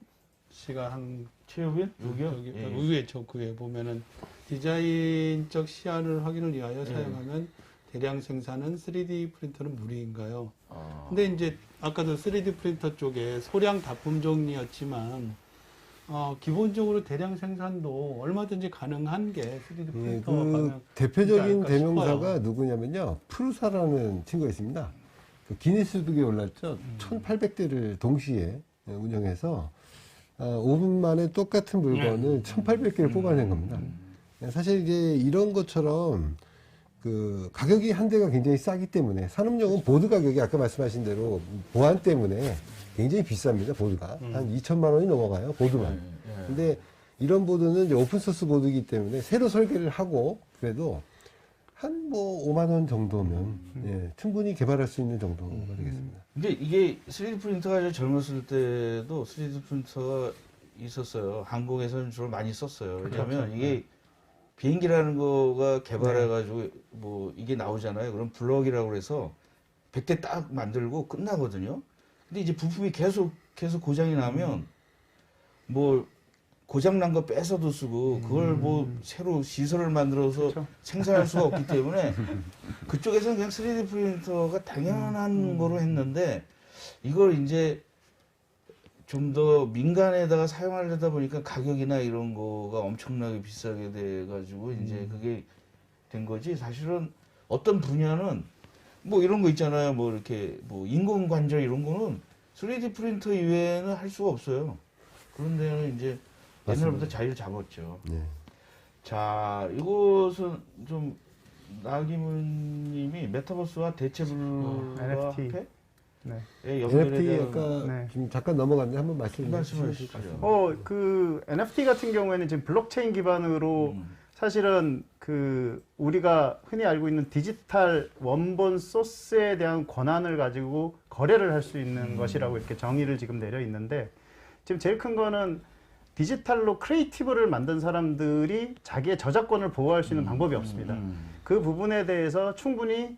씨가 한 최우빈? 여기요? 저기 예. 위에 저 그에 보면은 디자인적 시야를 확인을 위하여 사용하면 대량 생산은 3D 프린터는 무리인가요? 근데 이제 아까도 3D 프린터 쪽에 소량 납품 정리였지만 기본적으로 대량 생산도 얼마든지 가능한 게 3D 프린터가 가능. 대표적인 않을까 대명사가 싶어요. 누구냐면요. 프루사라는 친구가 있습니다. 그 기니스북에 올랐죠. 1800대를 동시에 운영해서 5분 만에 똑같은 물건을 1800개를 뽑아낸 겁니다. 사실 이제 이런 것처럼 그 가격이 한 대가 굉장히 싸기 때문에 산업용은 보드 가격이 아까 말씀하신 대로 보안 때문에 굉장히 비쌉니다. 보드가 한 2천만 원이 넘어가요. 보드만. 근데 이런 보드는 이제 오픈소스 보드이기 때문에 새로 설계를 하고 그래도 한 뭐 5만 원 정도면 충분히 개발할 수 있는 정도가 되겠습니다. 근데 이게 3D 프린터가 젊었을 때도 3D 프린터가 있었어요. 한국에서는 주로 많이 썼어요. 왜냐하면 이게 비행기라는 거가 개발해가지고 뭐 이게 나오잖아요. 그럼 블럭이라고 해서 100대 딱 만들고 끝나거든요. 근데 이제 부품이 계속해서 고장이 나면 뭐 고장난 거 뺏어도 쓰고 그걸 뭐 새로 시설을 만들어서 생산할 수가 없기 때문에 그쪽에서는 그냥 3D 프린터가 당연한 거로 했는데 이걸 이제 좀 더 민간에다가 사용하려다 보니까 가격이나 이런 거가 엄청나게 비싸게 돼가지고 이제 그게 된 거지. 사실은 어떤 분야는 뭐 이런 거 있잖아요. 뭐 이렇게 뭐 인공관절 이런 거는 3D 프린터 이외에는 할 수가 없어요. 그런 데는 이제 옛날부터 자리를 잡았죠. 네. 자, 이것은 좀 나기문님이 메타버스와 대체불가화 NFT. 네. NFT 아까 네. 지금 잠깐 넘어갔는데 한번 말씀해 말씀해 주시죠. 주시죠. 그 NFT 같은 경우에는 지금 블록체인 기반으로 사실은 그 우리가 흔히 알고 있는 디지털 원본 소스에 대한 권한을 가지고 거래를 할 수 있는 것이라고 이렇게 정의를 지금 내려 있는데 지금 제일 큰 거는 디지털로 크리에이티브를 만든 사람들이 자기의 저작권을 보호할 수 있는 방법이 없습니다. 그 부분에 대해서 충분히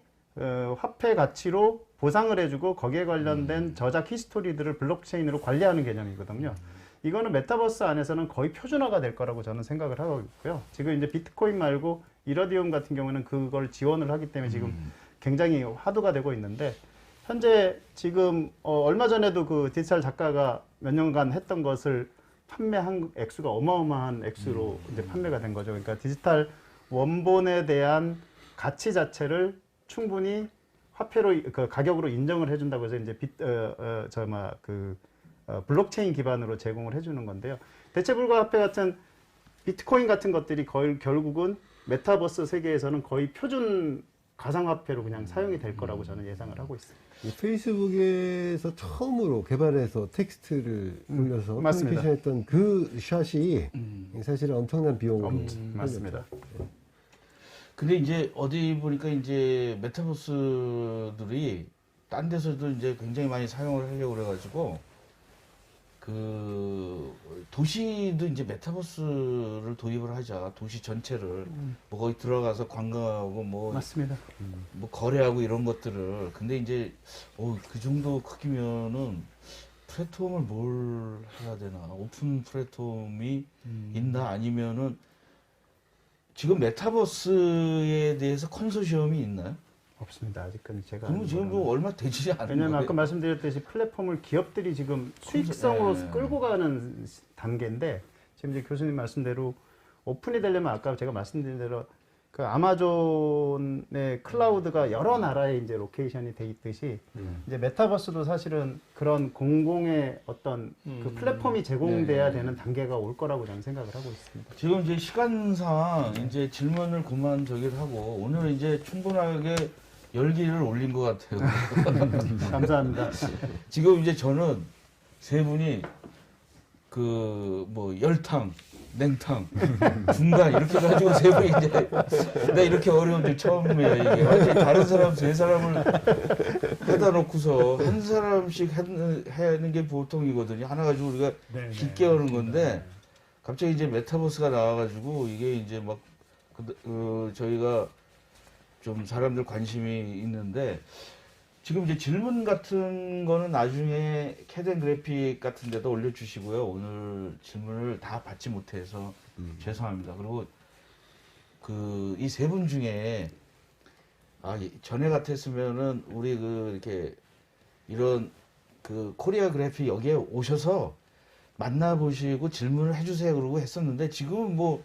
화폐 가치로 보상을 해주고 거기에 관련된 저작 히스토리들을 블록체인으로 관리하는 개념이거든요. 이거는 메타버스 안에서는 거의 표준화가 될 거라고 저는 생각을 하고 있고요. 지금 이제 비트코인 말고 이러디움 같은 경우는 그걸 지원을 하기 때문에 지금 굉장히 화두가 되고 있는데, 현재 지금 얼마 전에도 그 디지털 작가가 몇 년간 했던 것을 판매한 액수가 어마어마한 액수로 이제 판매가 된 거죠. 그러니까 디지털 원본에 대한 가치 자체를 충분히 화폐로 그 가격으로 인정을 해준다고 해서 이제 블록체인 기반으로 제공을 해주는 건데요. 대체불가화폐 같은 비트코인 같은 것들이 거의 결국은 메타버스 세계에서는 거의 표준 가상화폐로 그냥 사용이 될 거라고 저는 예상을 하고 있습니다. 이 페이스북에서 처음으로 개발해서 텍스트를 올려서 맞습니다. 커뮤니케이션했던 그 샷이 사실은 엄청난 비용을 맞습니다. 근데 이제 어디 보니까 이제 메타버스들이 딴 데서도 이제 굉장히 많이 사용을 하려고 그래가지고 그 도시도 이제 메타버스를 도입을 하자. 도시 전체를 뭐 거기 들어가서 관광하고 뭐 맞습니다. 뭐 거래하고 이런 것들을. 근데 이제 그 정도 크기면은 플랫폼을 뭘 해야 되나? 오픈 플랫폼이 있나? 아니면은 지금 메타버스에 대해서 컨소시엄이 있나요? 없습니다. 아직까지 제가. 그러면 지금 뭐 얼마 되지 않은 왜냐하면 거예요? 아까 말씀드렸듯이 플랫폼을 기업들이 지금 수익성으로 네. 끌고 가는 단계인데, 지금 이제 교수님 말씀대로 오픈이 되려면 아까 제가 말씀드린 대로 그 아마존의 클라우드가 여러 나라에 이제 로케이션이 돼 있듯이 이제 메타버스도 사실은 그런 공공의 어떤 그 플랫폼이 제공돼야 네. 되는 단계가 올 거라고 저는 생각을 하고 있습니다. 지금 이제 시간상 이제 질문을 그만 저기를 하고 오늘 이제 충분하게 열기를 올린 것 같아요. 감사합니다. 지금 이제 저는 세 분이 그 뭐 열탕, 냉탕, 중간 이렇게 가지고 세 분이 이제 나 이렇게 어려운 적 처음이에요. 이게 완전히 다른 사람 세 사람을 해다 놓고서 한 사람씩 하는 게 보통이거든요. 하나 가지고 우리가 깊게 하는 건데 갑자기 이제 메타버스가 나와가지고 이게 이제 막 저희가 좀 사람들 관심이 있는데 지금 이제 질문 같은 거는 나중에 캐덴 그래픽 같은 데다 올려주시고요. 오늘 질문을 다 받지 못해서 죄송합니다. 그리고 그 이 세 분 중에 전에 같았으면은 우리 이렇게 이런 그 코리아 그래픽 여기에 오셔서 만나보시고 질문을 해주세요 그러고 했었는데 지금은 뭐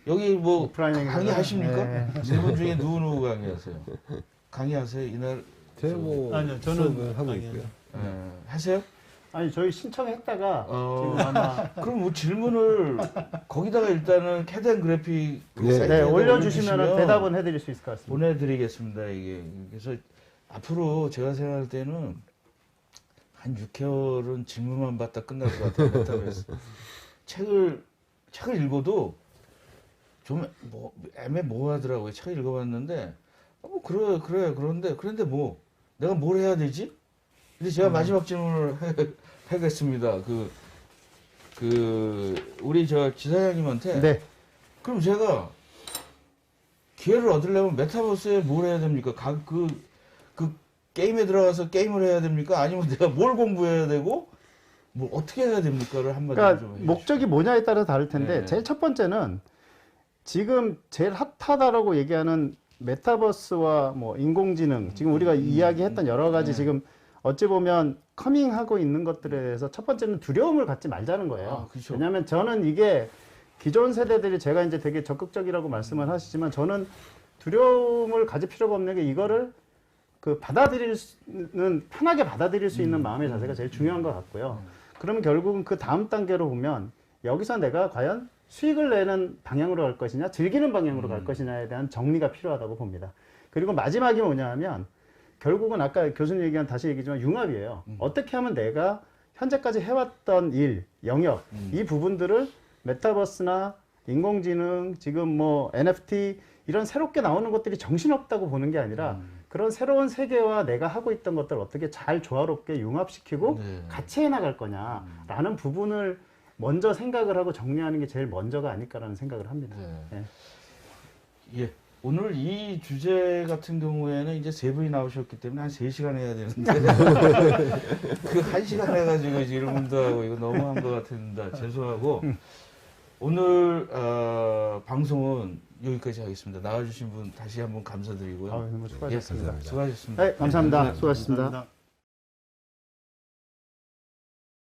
여기 뭐 오프라인 강의하십니까? 네. 세 분 중에 누구 강의하세요? 강의하세요? 이날 제가 뭐 아니요, 저는 수업을 하고 아니요. 있고요. 하세요? 아니 저희 신청했다가 어. 지금 아마 그럼 뭐 질문을 거기다가 일단은 캐덴 그래픽 네. 사이트에다 올려주시면 대답은 해드릴 수 있을 것 같습니다. 보내드리겠습니다. 이게 그래서 앞으로 제가 생각할 때는 한 6개월은 질문만 받다 끝날 것 같아요. 메타버스. 책을 읽어도 좀 뭐 애매모호하더라고요. 책을 읽어봤는데 뭐 그런데 뭐 내가 뭘 해야 되지? 근데 제가 마지막 질문을 하겠습니다. 우리 저 지사장님한테 네. 그럼 제가 기회를 얻으려면 메타버스에 뭘 해야 됩니까? 그 게임에 들어가서 게임을 해야 됩니까? 아니면 내가 뭘 공부해야 되고 뭐 어떻게 해야 됩니까를 한마디 그러니까 좀 해주시죠. 목적이 뭐냐에 따라 다를 텐데 네. 제일 첫 번째는 지금 제일 핫하다라고 얘기하는 메타버스와 뭐 인공지능 지금 우리가 이야기했던 여러 가지 네. 지금 어찌 보면 커밍하고 있는 것들에 대해서 첫 번째는 두려움을 갖지 말자는 거예요. 그렇죠. 왜냐하면 저는 이게 기존 세대들이 제가 이제 되게 적극적이라고 말씀을 하시지만 저는 두려움을 가질 필요가 없는 게 이거를 편하게 받아들일 수 있는 마음의 자세가 제일 중요한 것 같고요. 그러면 결국은 그 다음 단계로 보면 여기서 내가 과연 수익을 내는 방향으로 갈 것이냐, 즐기는 방향으로 갈 것이냐에 대한 정리가 필요하다고 봅니다. 그리고 마지막이 뭐냐 하면 결국은 아까 교수님 얘기한 다시 얘기지만 융합이에요. 어떻게 하면 내가 현재까지 해왔던 일, 영역, 이 부분들을 메타버스나 인공지능, 지금 뭐 NFT 이런 새롭게 나오는 것들이 정신없다고 보는 게 아니라 그런 새로운 세계와 내가 하고 있던 것들을 어떻게 잘 조화롭게 융합시키고 네. 같이 해나갈 거냐라는 부분을 먼저 생각을 하고 정리하는 게 제일 먼저가 아닐까라는 생각을 합니다. 네. 예. 예. 오늘 이 주제 같은 경우에는 이제 세 분이 나오셨기 때문에 한 3시간 해야 되는데 그 1시간 해가지고 질문도 하고 이거 너무한 것 같은데 죄송하고 오늘 방송은 여기까지 하겠습니다. 나와주신 분 다시 한번 감사드리고요. 너무 수고하셨습니다. 예, 수고하셨습니다. 네, 감사합니다. 수고하셨습니다. 감사합니다.